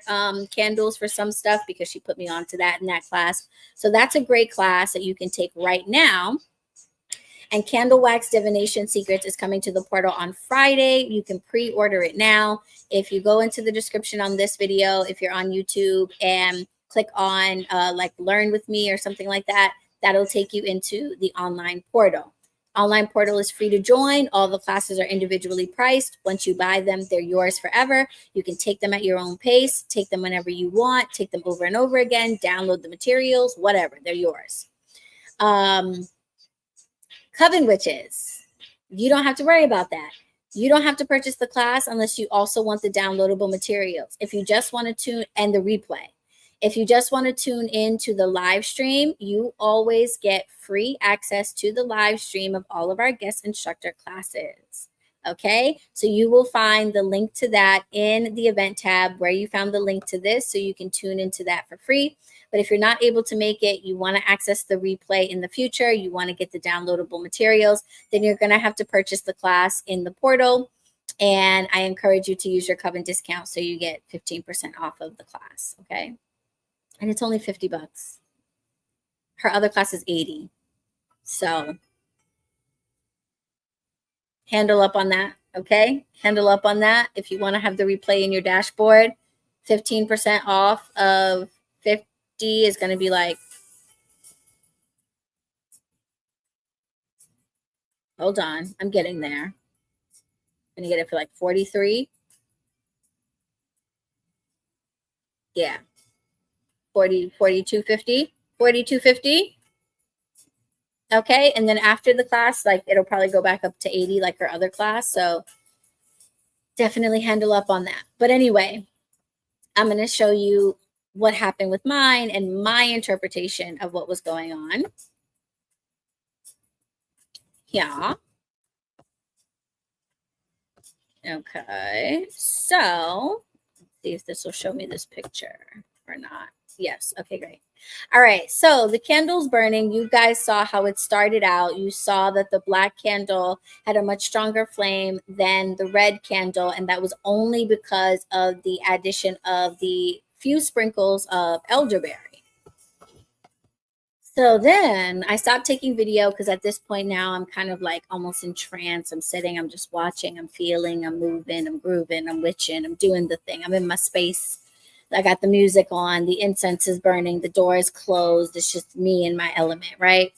S1: candles for some stuff because she put me onto that in that class. So that's a great class that you can take right now. And Candle Wax Divination Secrets is coming to the portal on Friday. You can pre-order it now. If you go into the description on this video, if you're on YouTube, and click on like Learn with Me or something like that, that'll take you into the online portal. Online portal is free to join. All the classes are individually priced. Once you buy them, they're yours forever. You can take them at your own pace, take them whenever you want, take them over and over again, download the materials, whatever, they're yours. Coven Witches, you don't have to worry about that. You don't have to purchase the class unless you also want the downloadable materials. If you just want to tune and the replay. If you just want to tune in to the live stream, you always get free access to the live stream of all of our guest instructor classes. Okay, so you will find the link to that in the event tab where you found the link to this, so you can tune into that for free. But if you're not able to make it, you want to access the replay in the future, you want to get the downloadable materials, then you're going to have to purchase the class in the portal. And I encourage you to use your Coven discount so you get 15% off of the class. Okay. And it's only $50. Her other class is $80. So handle up on that. Okay, handle up on that. If you want to have the replay in your dashboard, 15% off of 50 is going to be like, hold on, I'm getting there. I'm going to get it for like 43. Yeah, 42.50. 42.50. Okay, and then after the class, like it'll probably go back up to 80 like our other class. So definitely handle up on that. But anyway, I'm going to show you what happened with mine and my interpretation of what was going on. Yeah. Okay. So let's see if this will show me this picture or not. Yes. Okay, great. All right. So the candle's burning. You guys saw how it started out. You saw that the black candle had a much stronger flame than the red candle. And that was only because of the addition of the few sprinkles of elderberry. So then I stopped taking video because at this point now I'm kind of like almost in trance. I'm sitting, I'm just watching, I'm feeling, I'm moving, I'm grooving, I'm witching, I'm doing the thing. I'm in my space. I got the music on, the incense is burning, the door is closed. It's just me in my element, right?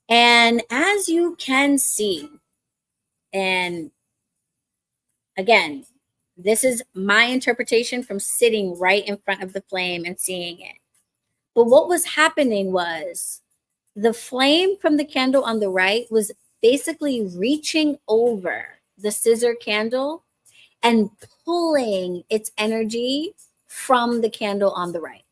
S1: And as you can see, and again, this is my interpretation from sitting right in front of the flame and seeing it. But what was happening was the flame from the candle on the right was basically reaching over the scissor candle and pulling its energy from the candle on the right.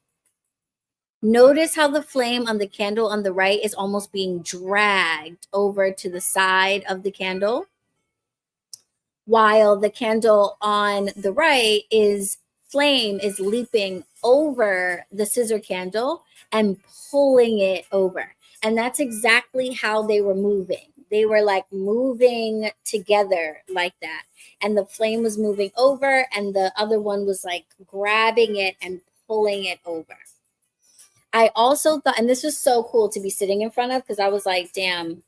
S1: Notice how the flame on the candle on the right is almost being dragged over to the side of the candle, while the candle on the right is flame is leaping over the scissor candle and pulling it over. And that's exactly how they were moving. They were like moving together like that. And the flame was moving over, and the other one was like grabbing it and pulling it over. I also thought, and this was so cool to be sitting in front of, because I was like, damn,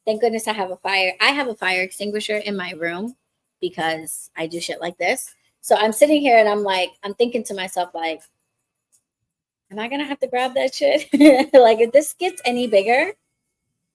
S1: thank goodness I have a fire. I have a fire extinguisher in my room because I do shit like this. So I'm sitting here and I'm like, I'm thinking to myself, like, am I going to have to grab that shit? Like, if this gets any bigger,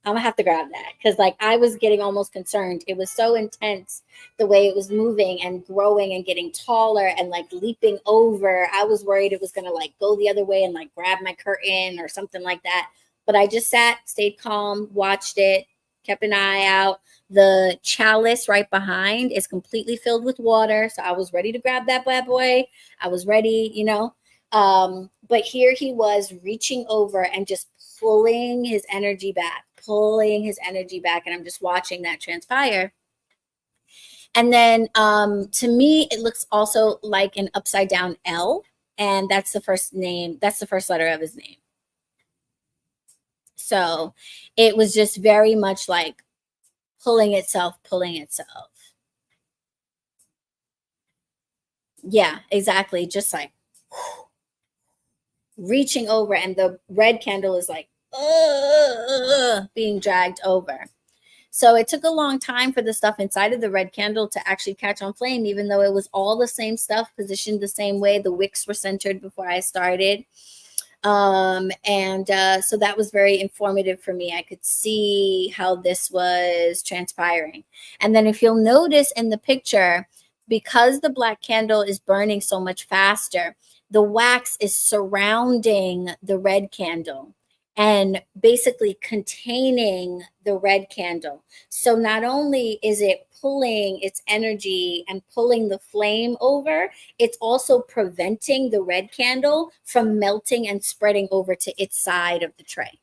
S1: I'm going to have to grab that. Because, like, I was getting almost concerned. It was so intense the way it was moving and growing and getting taller and, like, leaping over. I was worried it was going to, like, go the other way and, like, grab my curtain or something like that. But I just sat, stayed calm, watched it, kept an eye out. The chalice right behind is completely filled with water. So I was ready to grab that bad boy. I was ready, you know. But here he was reaching over and just pulling his energy back, and I'm just watching that transpire. And then to me, it looks also like an upside down L, and that's the first letter of his name. So it was just very much like pulling itself. Yeah, exactly. Just like reaching over, and the red candle is like being dragged over. So it took a long time for the stuff inside of the red candle to actually catch on flame, even though it was all the same stuff, positioned the same way. The wicks were centered before I started. So that was very informative for me. I could see how this was transpiring. And then if you'll notice in the picture, because the black candle is burning so much faster, the wax is surrounding the red candle and basically containing the red candle. So not only is it pulling its energy and pulling the flame over, it's also preventing the red candle from melting and spreading over to its side of the tray.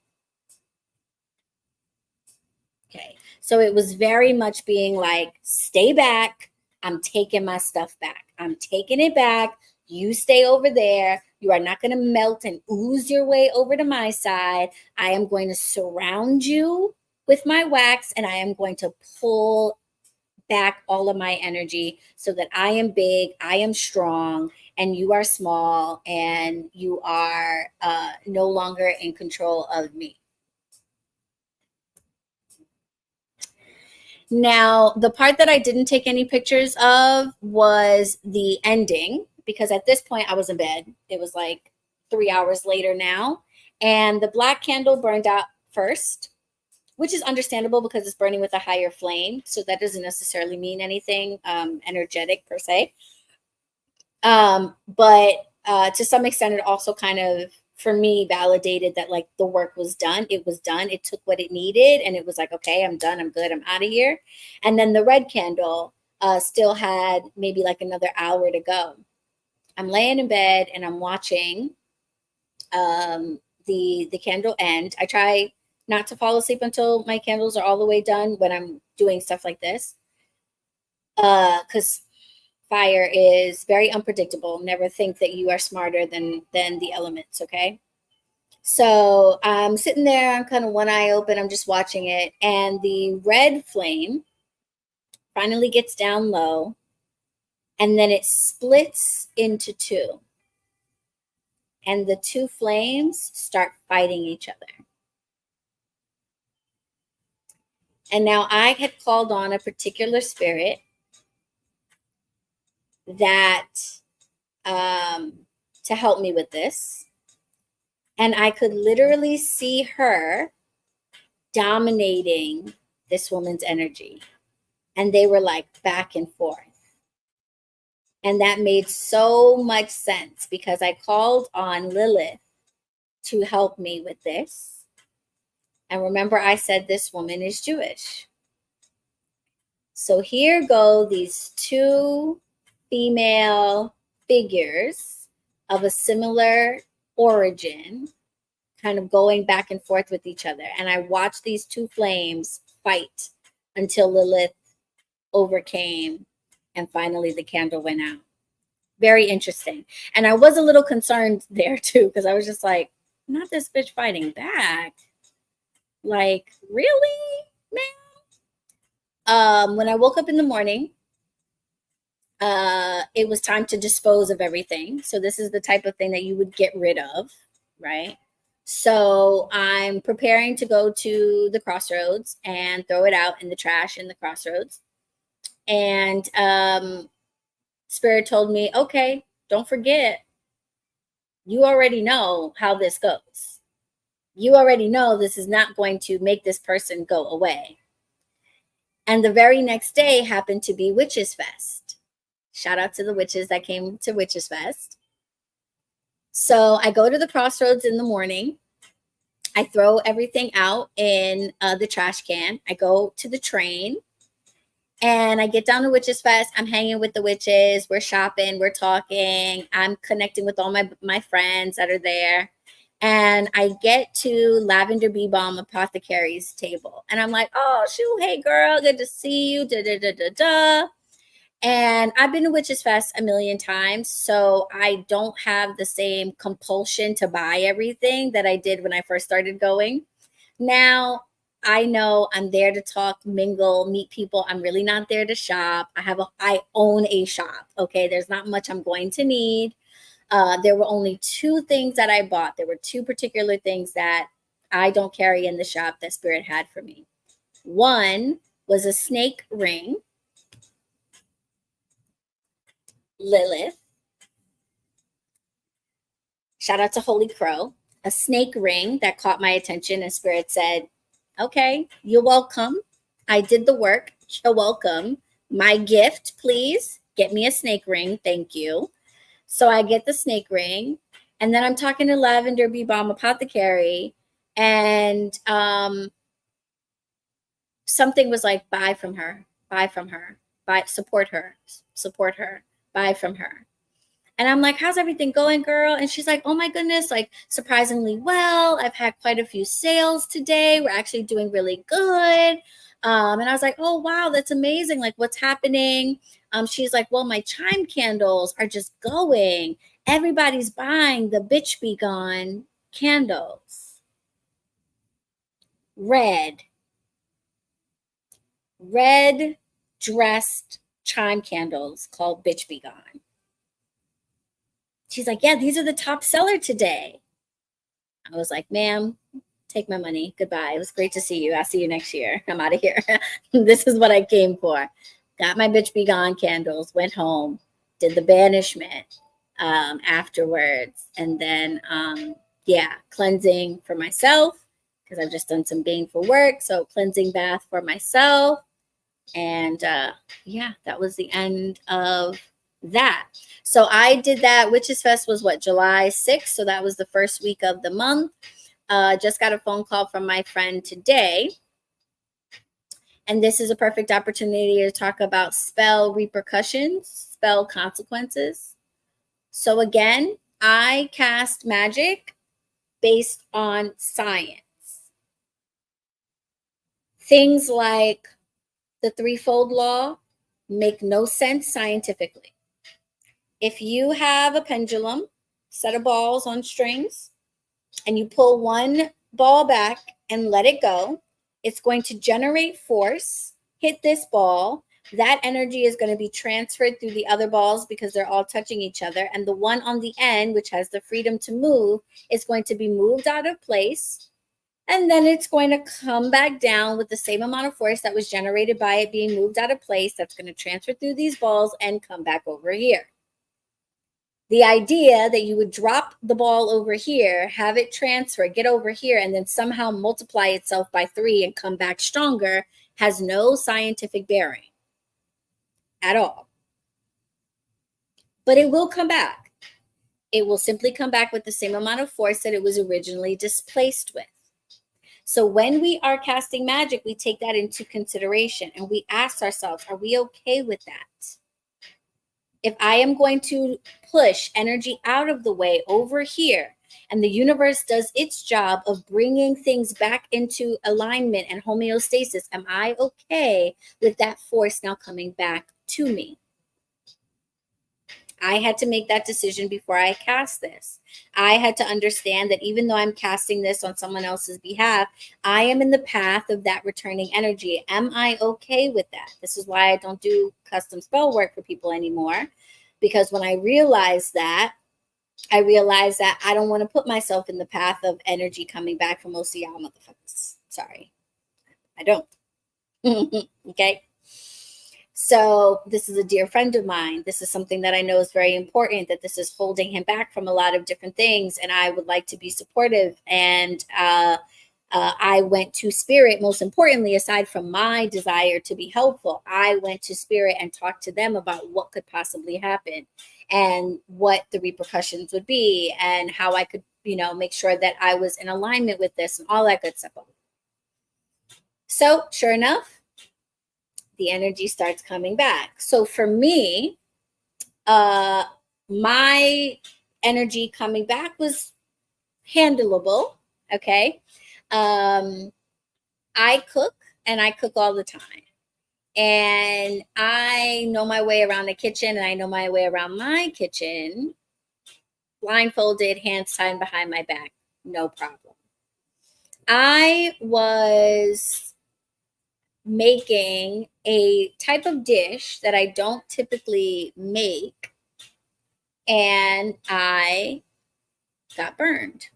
S1: Okay, so it was very much being like, stay back. I'm taking my stuff back. I'm taking it back. You stay over there. You are not going to melt and ooze your way over to my side. I am going to surround you with my wax, and I am going to pull back all of my energy so that I am big, I am strong, and you are small, and you are no longer in control of me. Now, the part that I didn't take any pictures of was the ending, because at this point I was in bed. It was like 3 hours later now. And the black candle burned out first, which is understandable because it's burning with a higher flame. So that doesn't necessarily mean anything energetic per se. But to some extent, it also kind of, for me, validated that like the work was done. It was done. It took what it needed. And it was like, okay, I'm done. I'm good. I'm out of here. And then the red candle still had maybe like another hour to go. I'm laying in bed and I'm watching the candle end. I try not to fall asleep until my candles are all the way done when I'm doing stuff like this. Because fire is very unpredictable. Never think that you are smarter than the elements, okay? So I'm sitting there, I'm kind of one eye open, I'm just watching it, and the red flame finally gets down low, and then it splits into two. And the two flames start fighting each other. And now I had called on a particular spirit that to help me with this. And I could literally see her dominating this woman's energy. And they were like back and forth. And that made so much sense because I called on Lilith to help me with this. And remember, I said this woman is Jewish. So here go these two female figures of a similar origin, kind of going back and forth with each other. And I watched these two flames fight until Lilith overcame and finally the candle went out. Very interesting. And I was a little concerned there too, because I was just like, not this bitch fighting back. Like, really, man? When I woke up in the morning, it was time to dispose of everything. So this is the type of thing that you would get rid of, right? So I'm preparing to go to the crossroads and throw it out in the trash in the crossroads. And Spirit told me, okay, don't forget, you already know how this goes. You already know this is not going to make this person go away. And the very next day happened to be Witches Fest. Shout out to the witches that came to Witches Fest. So I go to the crossroads in the morning. I throw everything out in the trash can. I go to the train and I get down to Witches Fest. I'm hanging with the witches. We're shopping. We're talking. I'm connecting with all my friends that are there. And I get to Lavender Bee Balm Apothecary's table. And I'm like, oh, shoot. Hey, girl. Good to see you. Da, da, da, da, da. And I've been to Witches Fest a million times, so I don't have the same compulsion to buy everything that I did when I first started going. Now, I know I'm there to talk, mingle, meet people. I'm really not there to shop. I own a shop, okay? There's not much I'm going to need. There were only two things that I bought. There were two particular things that I don't carry in the shop that Spirit had for me. One was a snake ring. Lilith. Shout out to Holy Crow. A snake ring that caught my attention, and Spirit said, okay, you're welcome. I did the work. You're welcome. My gift, please. Get me a snake ring. Thank you. So I get the snake ring. And then I'm talking to Lavender Bee Balm Apothecary. And something was like, buy from her. Buy from her. Support her. Support her. Buy from her. And I'm like, how's everything going, girl? And she's like, oh my goodness, like surprisingly well. I've had quite a few sales today. We're actually doing really good. And I was like, oh, wow, that's amazing. Like, what's happening? She's like, well, my chime candles are just going. Everybody's buying the Bitch Be Gone candles. Red dressed chime candles called Bitch Be Gone. She's like, yeah, these are the top seller today. I was like, ma'am, take my money. Goodbye. It was great to see you. I'll see you next year. I'm out of here. This is what I came for. Got my bitch be gone candles, went home, did the banishment afterwards. And then, cleansing for myself because I've just done some baneful work. So cleansing bath for myself. And that was the end of that. So I did that. Witches Fest was July 6th. So that was the first week of the month. Just got a phone call from my friend today. And this is a perfect opportunity to talk about spell repercussions, spell consequences. So again, I cast magic based on science. Things like the threefold law make no sense scientifically. If you have a pendulum, set of balls on strings, and you pull one ball back and let it go, it's going to generate force, hit this ball. That energy is going to be transferred through the other balls because they're all touching each other. And the one on the end, which has the freedom to move, is going to be moved out of place. And then it's going to come back down with the same amount of force that was generated by it being moved out of place. That's going to transfer through these balls and come back over here. The idea that you would drop the ball over here, have it transfer, get over here, and then somehow multiply itself by 3 and come back stronger has no scientific bearing at all. But it will come back. It will simply come back with the same amount of force that it was originally displaced with. So when we are casting magic, we take that into consideration and we ask ourselves, are we okay with that? If I am going to push energy out of the way over here, and the universe does its job of bringing things back into alignment and homeostasis, am I okay with that force now coming back to me? I had to make that decision before I cast this. I had to understand that even though I'm casting this on someone else's behalf, I am in the path of that returning energy. Am I okay with that? This is why I don't do custom spell work for people anymore. Because when I realized that I don't want to put myself in the path of energy coming back from most of y'all motherfuckers. Sorry. I don't. Okay. So this is a dear friend of mine. This is something that I know is very important, that this is holding him back from a lot of different things. And I would like to be supportive. And I went to Spirit, most importantly, aside from my desire to be helpful, I went to Spirit and talked to them about what could possibly happen and what the repercussions would be and how I could, make sure that I was in alignment with this and all that good stuff. So sure enough, the energy starts coming back. So for me, my energy coming back was handleable. Okay. I cook and I cook all the time. And I know my way around the kitchen and I know my way around my kitchen, blindfolded, hands tied behind my back, no problem. I was making a type of dish that I don't typically make, and I got burned.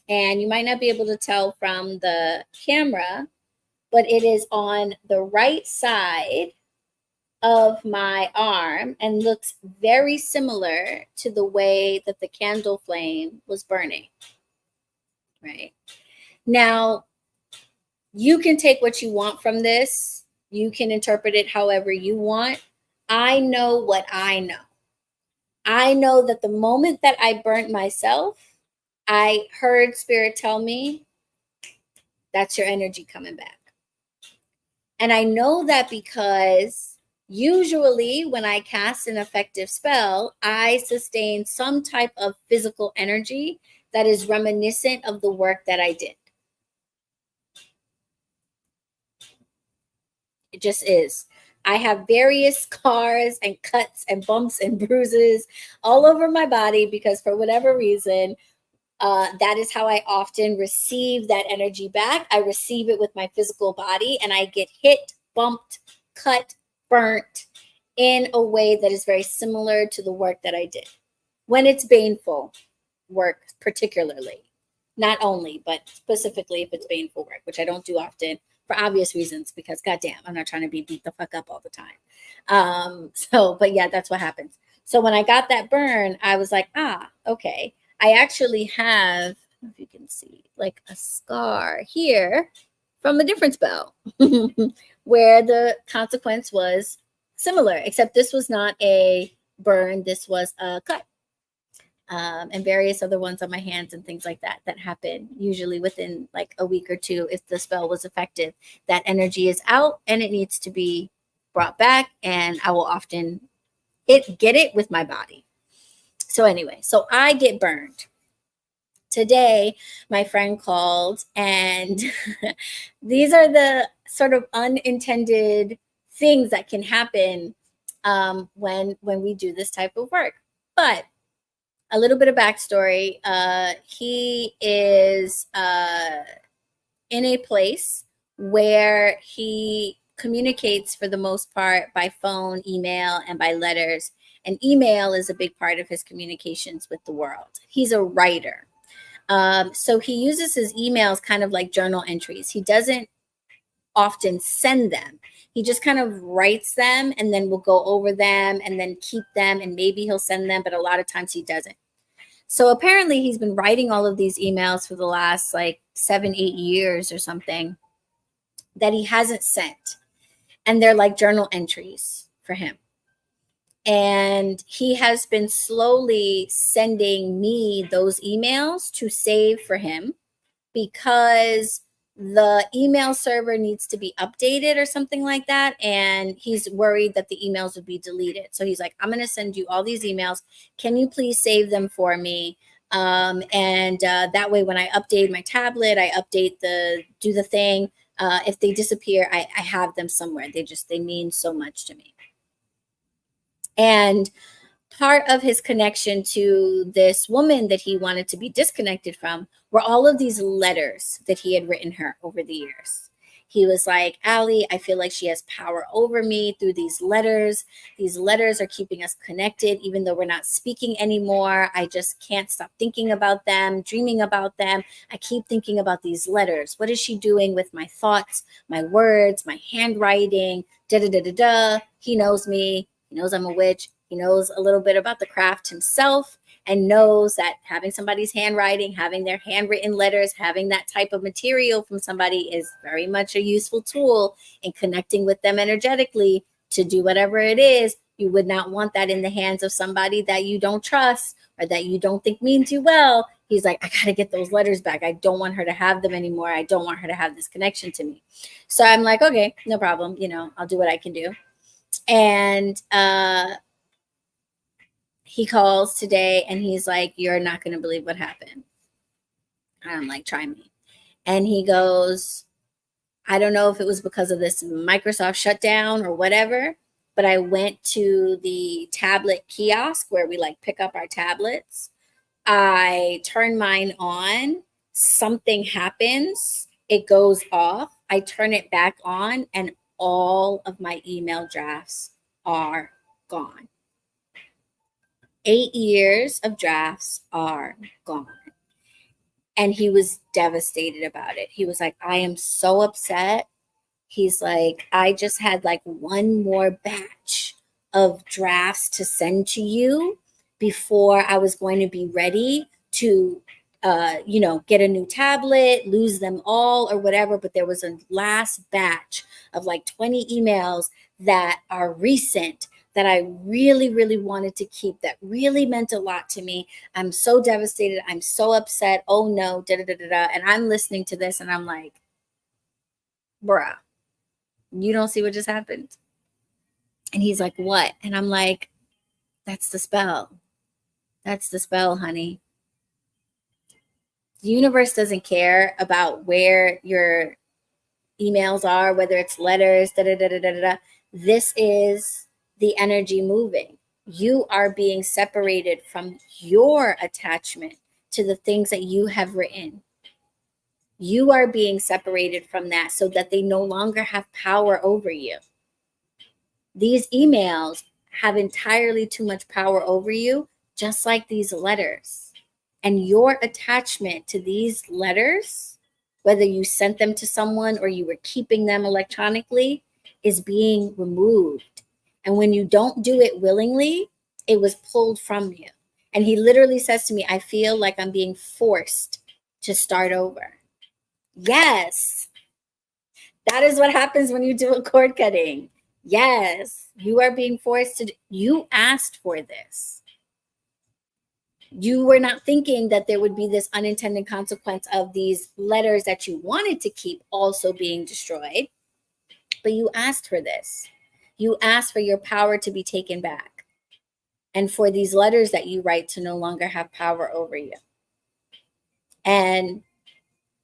S1: And you might not be able to tell from the camera, but it is on the right side of my arm and looks very similar to the way that the candle flame was burning. Right? Now, you can take what you want from this. You can interpret it however you want. I know what I know. I know that the moment that I burnt myself, I heard Spirit tell me, that's your energy coming back. And I know that because usually when I cast an effective spell, I sustain some type of physical energy that is reminiscent of the work that I did. It just is. I have various scars and cuts and bumps and bruises all over my body because for whatever reason, that is how I often receive that energy back. I receive it with my physical body and I get hit, bumped, cut, burnt in a way that is very similar to the work that I did. When it's baneful work, particularly. Not only, but specifically if it's painful work, which I don't do often for obvious reasons, because goddamn, I'm not trying to be beat the fuck up all the time. But yeah, that's what happens. So when I got that burn, I was like, okay. I actually have, I don't know if you can see, like a scar here from a different spell where the consequence was similar, except this was not a burn, this was a cut. And various other ones on my hands and things like that that happen usually within like a week or two if the spell was effective. That energy is out and it needs to be brought back, and I will often get it with my body. So anyway, so I get burned. Today, my friend called, and these are the sort of unintended things that can happen when we do this type of work. But a little bit of backstory. He is in a place where he communicates for the most part by phone, email, and by letters. And email is a big part of his communications with the world. He's a writer. So he uses his emails kind of like journal entries. He doesn't often send them. He just kind of writes them and then will go over them and then keep them, and maybe he'll send them, but a lot of times he doesn't. So apparently he's been writing all of these emails for the last like 7-8 years or something that he hasn't sent. And they're like journal entries for him. And he has been slowly sending me those emails to save for him because the email server needs to be updated or something like that. And he's worried that the emails would be deleted. So he's like, I'm going to send you all these emails. Can you please save them for me? That way, when I update my tablet, I do the thing. If they disappear, I have them somewhere. They mean so much to me. And part of his connection to this woman that he wanted to be disconnected from were all of these letters that he had written her over the years. He was like, Allie, I feel like she has power over me through these letters. These letters are keeping us connected, even though we're not speaking anymore. I just can't stop thinking about them, dreaming about them. I keep thinking about these letters. What is she doing with my thoughts, my words, my handwriting? Da da da da da. He knows me. He knows I'm a witch. He knows a little bit about the craft himself and knows that having somebody's handwriting, having their handwritten letters, having that type of material from somebody is very much a useful tool in connecting with them energetically to do whatever it is. You would not want that in the hands of somebody that you don't trust or that you don't think means you well. He's like, I got to get those letters back. I don't want her to have them anymore. I don't want her to have this connection to me. So I'm like, okay, no problem. I'll do what I can do. And he calls today and he's like, you're not going to believe what happened. And I'm like, try me. And he goes, I don't know if it was because of this Microsoft shutdown or whatever, but I went to the tablet kiosk where we like pick up our tablets. I turn mine on. Something happens. It goes off. I turn it back on and all of my email drafts are gone. 8 years of drafts are gone. And he was devastated about it. He was like, I am so upset. He's like, I just had like one more batch of drafts to send to you before I was going to be ready to, get a new tablet, lose them all or whatever. But there was a last batch of like 20 emails that are recent that I really, really wanted to keep, that really meant a lot to me. I'm so devastated. I'm so upset. Oh no, da da da da da. And I'm listening to this and I'm like, bruh, you don't see what just happened? And he's like, what? And I'm like, that's the spell. That's the spell, honey. The universe doesn't care about where your emails are, whether it's letters, da da da da da da. This is the energy moving. You are being separated from your attachment to the things that you have written. You are being separated from that so that they no longer have power over you. These emails have entirely too much power over you, just like these letters. And your attachment to these letters, whether you sent them to someone or you were keeping them electronically, is being removed. And when you don't do it willingly, it was pulled from you. And he literally says to me, I feel like I'm being forced to start over. Yes, that is what happens when you do a cord cutting. Yes, you are being forced to. You asked for this. You were not thinking that there would be this unintended consequence of these letters that you wanted to keep also being destroyed, but you asked for this. You asked for your power to be taken back and for these letters that you write to no longer have power over you. And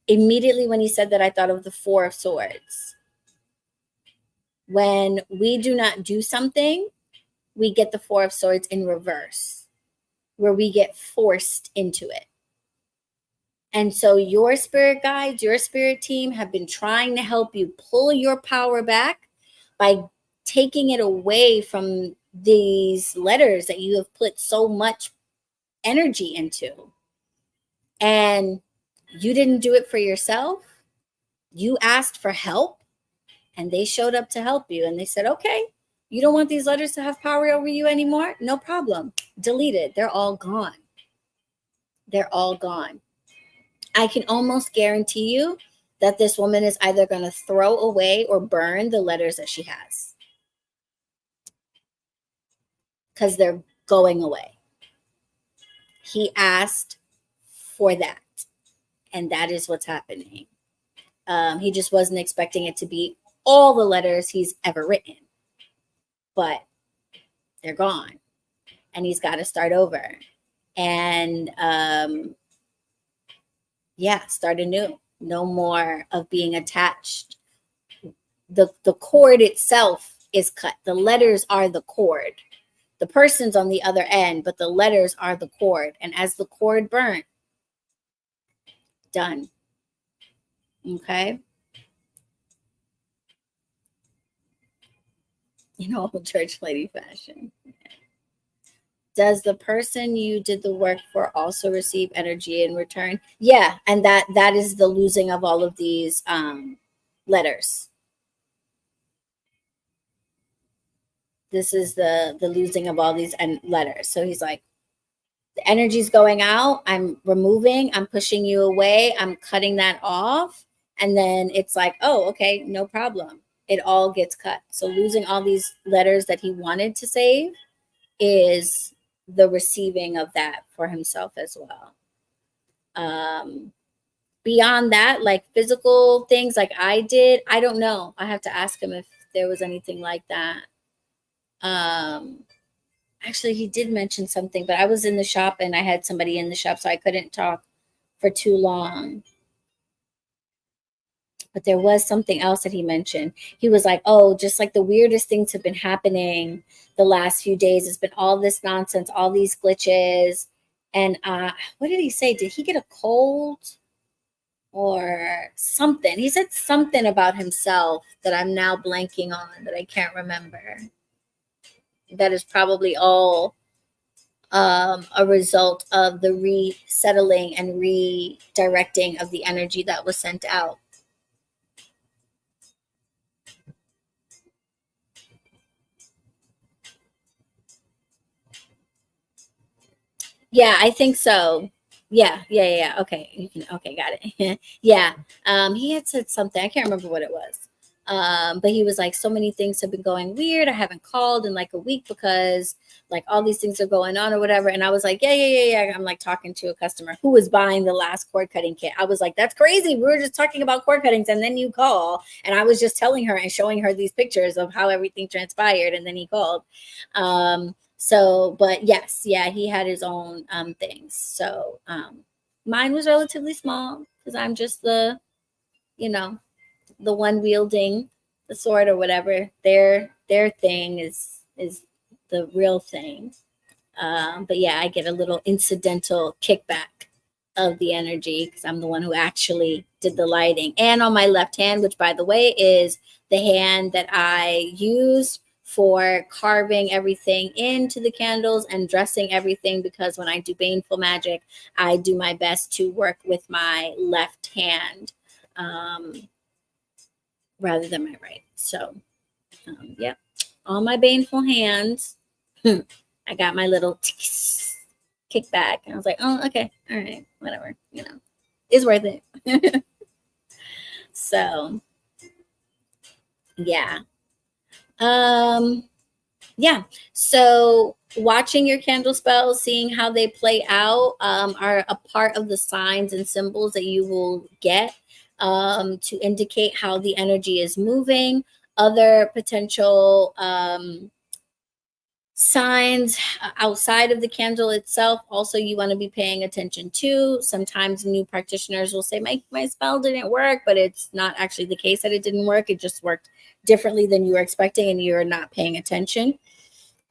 S1: immediately when he said that, I thought of the Four of Swords. When we do not do something, we get the Four of Swords in reverse, where we get forced into it. And so your spirit guides, your spirit team have been trying to help you pull your power back by taking it away from these letters that you have put so much energy into. And you didn't do it for yourself. You asked for help, and they showed up to help you. And they said, okay, you don't want these letters to have power over you anymore? No problem. Delete it. They're all gone. They're all gone. I can almost guarantee you that this woman is either going to throw away or burn the letters that she has, because they're going away. He asked for that, and that is what's happening. He just wasn't expecting it to be all the letters he's ever written, but they're gone, and he's got to start over. And start anew. No more of being attached. The cord itself is cut. The letters are the cord. The person's on the other end, but the letters are the cord. And as the cord burnt, done. Okay? Old church lady fashion. Does the person you did the work for also receive energy in return? Yeah, and that is the losing of all of these letters. This is the losing of all these letters. So he's like, the energy's going out. I'm removing. I'm pushing you away. I'm cutting that off. And then it's like, oh, okay, no problem. It all gets cut. So losing all these letters that he wanted to save is the receiving of that for himself as well. Beyond that, like physical things like I did, I don't know. I have to ask him if there was anything like that. Actually, he did mention something, but I was in the shop and I had somebody in the shop, so I couldn't talk for too long. But there was something else that he mentioned. He was like, oh, just like the weirdest things have been happening the last few days. It's been all this nonsense, all these glitches. And what did he say? Did he get a cold or something? He said something about himself that I'm now blanking on, that I can't remember. That is probably all a result of the resettling and redirecting of the energy that was sent out. Yeah, I think so. Yeah. Okay. Okay, got it. Yeah. He had said something. I can't remember what it was. But he was like, so many things have been going weird. I haven't called in like a week because like all these things are going on or whatever. And I was like, yeah. I'm like talking to a customer who was buying the last cord cutting kit. I was like, that's crazy. We were just talking about cord cuttings and then you call. And I was just telling her and showing her these pictures of how everything transpired. And then he called. So, but yes, he had his own things. So mine was relatively small because I'm just the one wielding the sword or whatever. Their thing is the real thing. But yeah, I get a little incidental kickback of the energy because I'm the one who actually did the lighting. And on my left hand, which by the way is the hand that I used for carving everything into the candles and dressing everything, because when I do baneful magic, I do my best to work with my left hand rather than my right. So, yeah, all my baneful hands, I got my little kickback. And I was like, oh, okay, all right, whatever, it's worth it. So, yeah. Yeah. So watching your candle spells, seeing how they play out, are a part of the signs and symbols that you will get to indicate how the energy is moving. Other potential signs outside of the candle itself also you want to be paying attention to. Sometimes new practitioners will say my spell didn't work, but it's not actually the case that it didn't work. It just worked differently than you were expecting and you're not paying attention.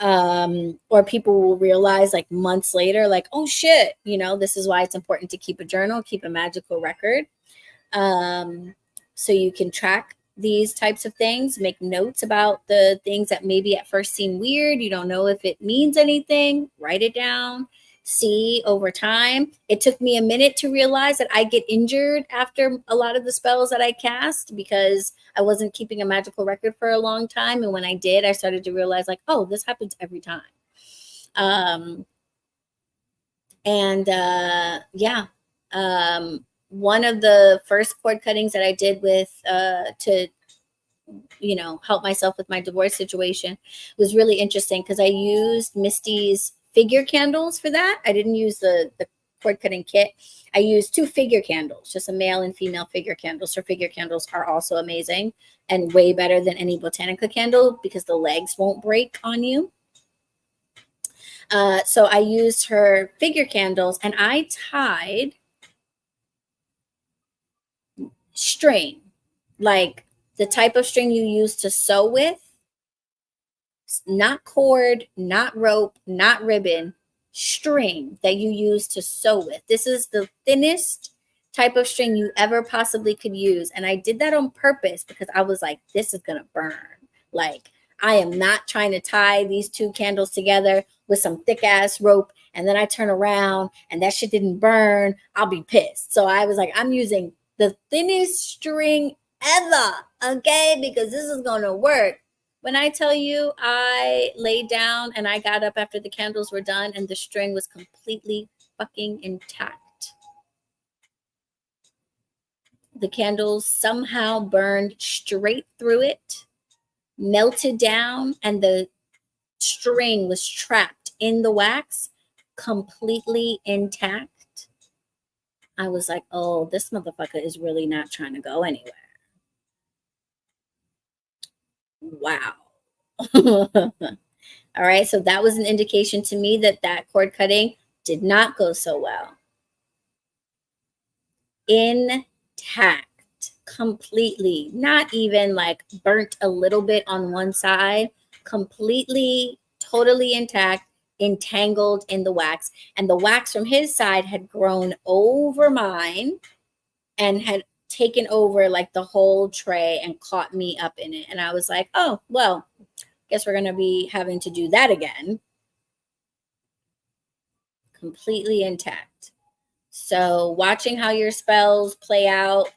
S1: Or people will realize like months later, like, oh shit, this is why it's important to keep a journal, keep a magical record, so you can track these types of things, make notes about the things that maybe at first seem weird. You don't know if it means anything, write it down, see over time. It took me a minute to realize that I get injured after a lot of the spells that I cast because I wasn't keeping a magical record for a long time. And when I did, I started to realize like, oh, this happens every time. Yeah. One of the first cord cuttings that I did with to help myself with my divorce situation was really interesting because I used Misty's figure candles for that. I didn't use the cord cutting kit. I used 2 figure candles, just a male and female figure candles. Her figure candles are also amazing and way better than any Botanica candle because the legs won't break on you. So I used her figure candles and I tied string, like the type of string you use to sew with, not cord, not rope, not ribbon, string that you use to sew with. This is the thinnest type of string you ever possibly could use. And I did that on purpose because I was like, this is going to burn. Like, I am not trying to tie these 2 candles together with some thick ass rope. And then I turn around and that shit didn't burn. I'll be pissed. So I was like, I'm using the thinnest string ever. Okay. Because this is going to work. When I tell you I laid down and I got up after the candles were done and the string was completely fucking intact. The candles somehow burned straight through it, melted down, and the string was trapped in the wax, completely intact. I was like, oh, this motherfucker is really not trying to go anywhere. Wow. All right. So that was an indication to me that that cord cutting did not go so well. Intact, completely, not even like burnt a little bit on one side, completely, totally intact, entangled in the wax. And the wax from his side had grown over mine and had taken over like the whole tray and caught me up in it. And I was like, oh, well, guess we're going to be having to do that again. Completely intact. So watching how your spells play out,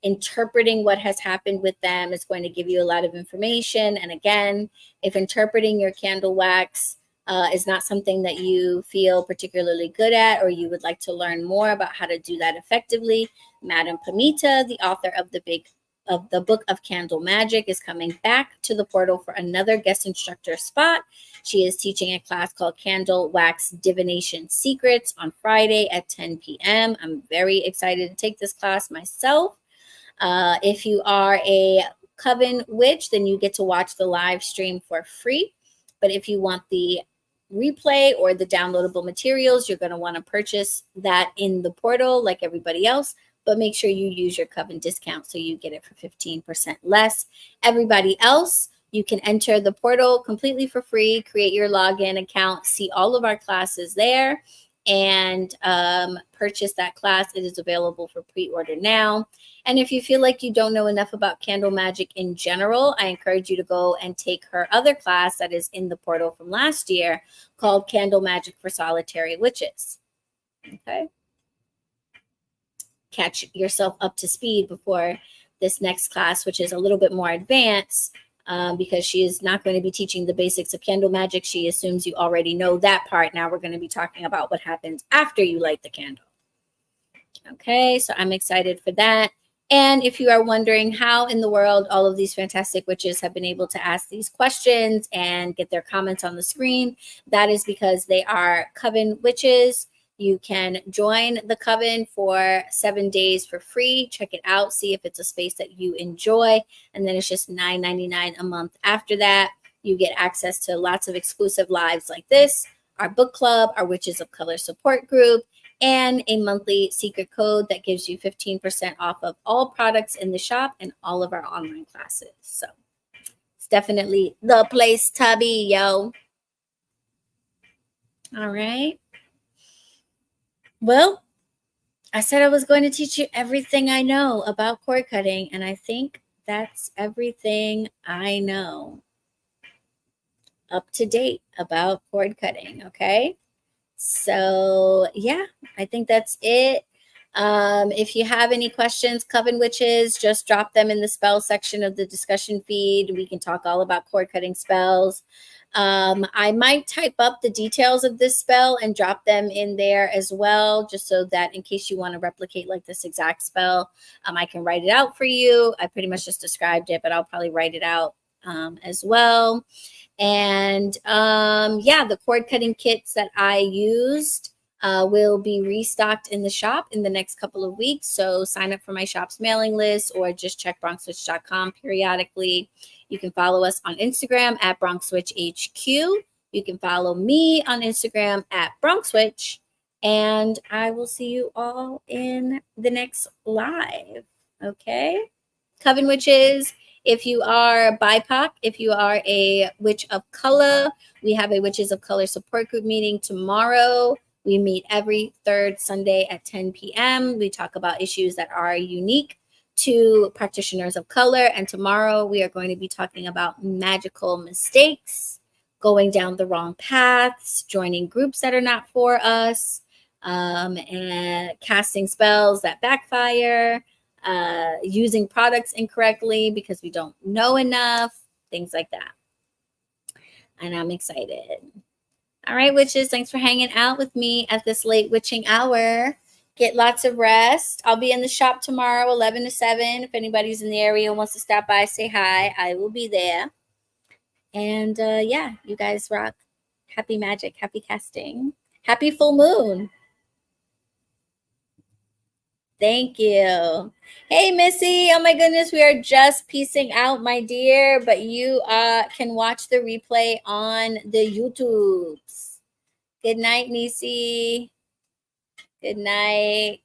S1: interpreting what has happened with them is going to give you a lot of information. And again, if interpreting your candle wax is not something that you feel particularly good at, or you would like to learn more about how to do that effectively, Madam Pamita, the author of the Book of Candle Magic, is coming back to the portal for another guest instructor spot. She is teaching a class called Candle Wax Divination Secrets on Friday at 10 p.m. I'm very excited to take this class myself. If you are a Coven Witch, then you get to watch the live stream for free. But if you want the replay or the downloadable materials, you're going to want to purchase that in the portal like everybody else. But make sure you use your Coven discount so you get it for 15% less. Everybody else, you can enter the portal completely for free, create your login account, see all of our classes there. and purchase that class. It is available for pre-order now. And if you feel like you don't know enough about candle magic in general, I encourage you to go and take her other class that is in the portal from last year called Candle Magic for Solitary Witches. Okay. Catch yourself up to speed before this next class, which is a little bit more advanced, because she is not going to be teaching the basics of candle magic. She assumes you already know that part. Now we're going to be talking about what happens after you light the candle. Okay, so I'm excited for that. And if you are wondering how in the world all of these fantastic witches have been able to ask these questions and get their comments on the screen, that is because they are coven witches. You can join the coven for 7 days for free. Check it out. See if it's a space that you enjoy. And then it's just $9.99 a month after that. You get access to lots of exclusive lives like this, our book club, our Witches of Color support group, and a monthly secret code that gives you 15% off of all products in the shop and all of our online classes. So it's definitely the place to be, yo. All right. Well, I said I was going to teach you everything I know about cord cutting, and I think that's everything I know up to date about cord cutting, okay? So, yeah, I think that's it. If you have any questions, Coven Witches, just drop them in the spell section of the discussion feed. We can talk all about cord cutting spells. I might type up the details of this spell and drop them in there as well, just so that in case you want to replicate like this exact spell, I can write it out for you. I pretty much just described it, but I'll probably write it out as well. And yeah, the cord cutting kits that I used will be restocked in the shop in the next couple of weeks. So sign up for my shop's mailing list or just check BronxWitch.com periodically. You can follow us on Instagram at BronxWitch HQ. You can follow me on Instagram at BronxWitch. And I will see you all in the next live. Okay? Coven Witches. If you are BIPOC, if you are a witch of color, we have a Witches of Color support group meeting tomorrow. We meet every third Sunday at 10 p.m. We talk about issues that are unique to practitioners of color. And tomorrow we are going to be talking about magical mistakes, going down the wrong paths, joining groups that are not for us, and casting spells that backfire, using products incorrectly because we don't know enough, things like that. And I'm excited. All right, witches, thanks for hanging out with me at this late witching hour. Get lots of rest. I'll be in the shop tomorrow, 11 to 7. If anybody's in the area and wants to stop by, say hi. I will be there. And yeah, you guys rock. Happy magic. Happy casting. Happy full moon. Thank you. Hey, Missy. Oh, my goodness. We are just peacing out, my dear. But you can watch the replay on the YouTubes. Good night, Missy. Good night.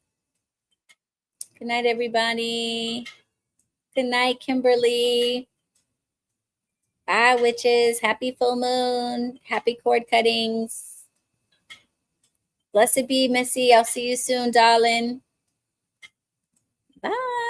S1: Good night, everybody. Good night, Kimberly. Bye, witches. Happy full moon. Happy cord cuttings. Blessed be, Missy. I'll see you soon, darling. Bye.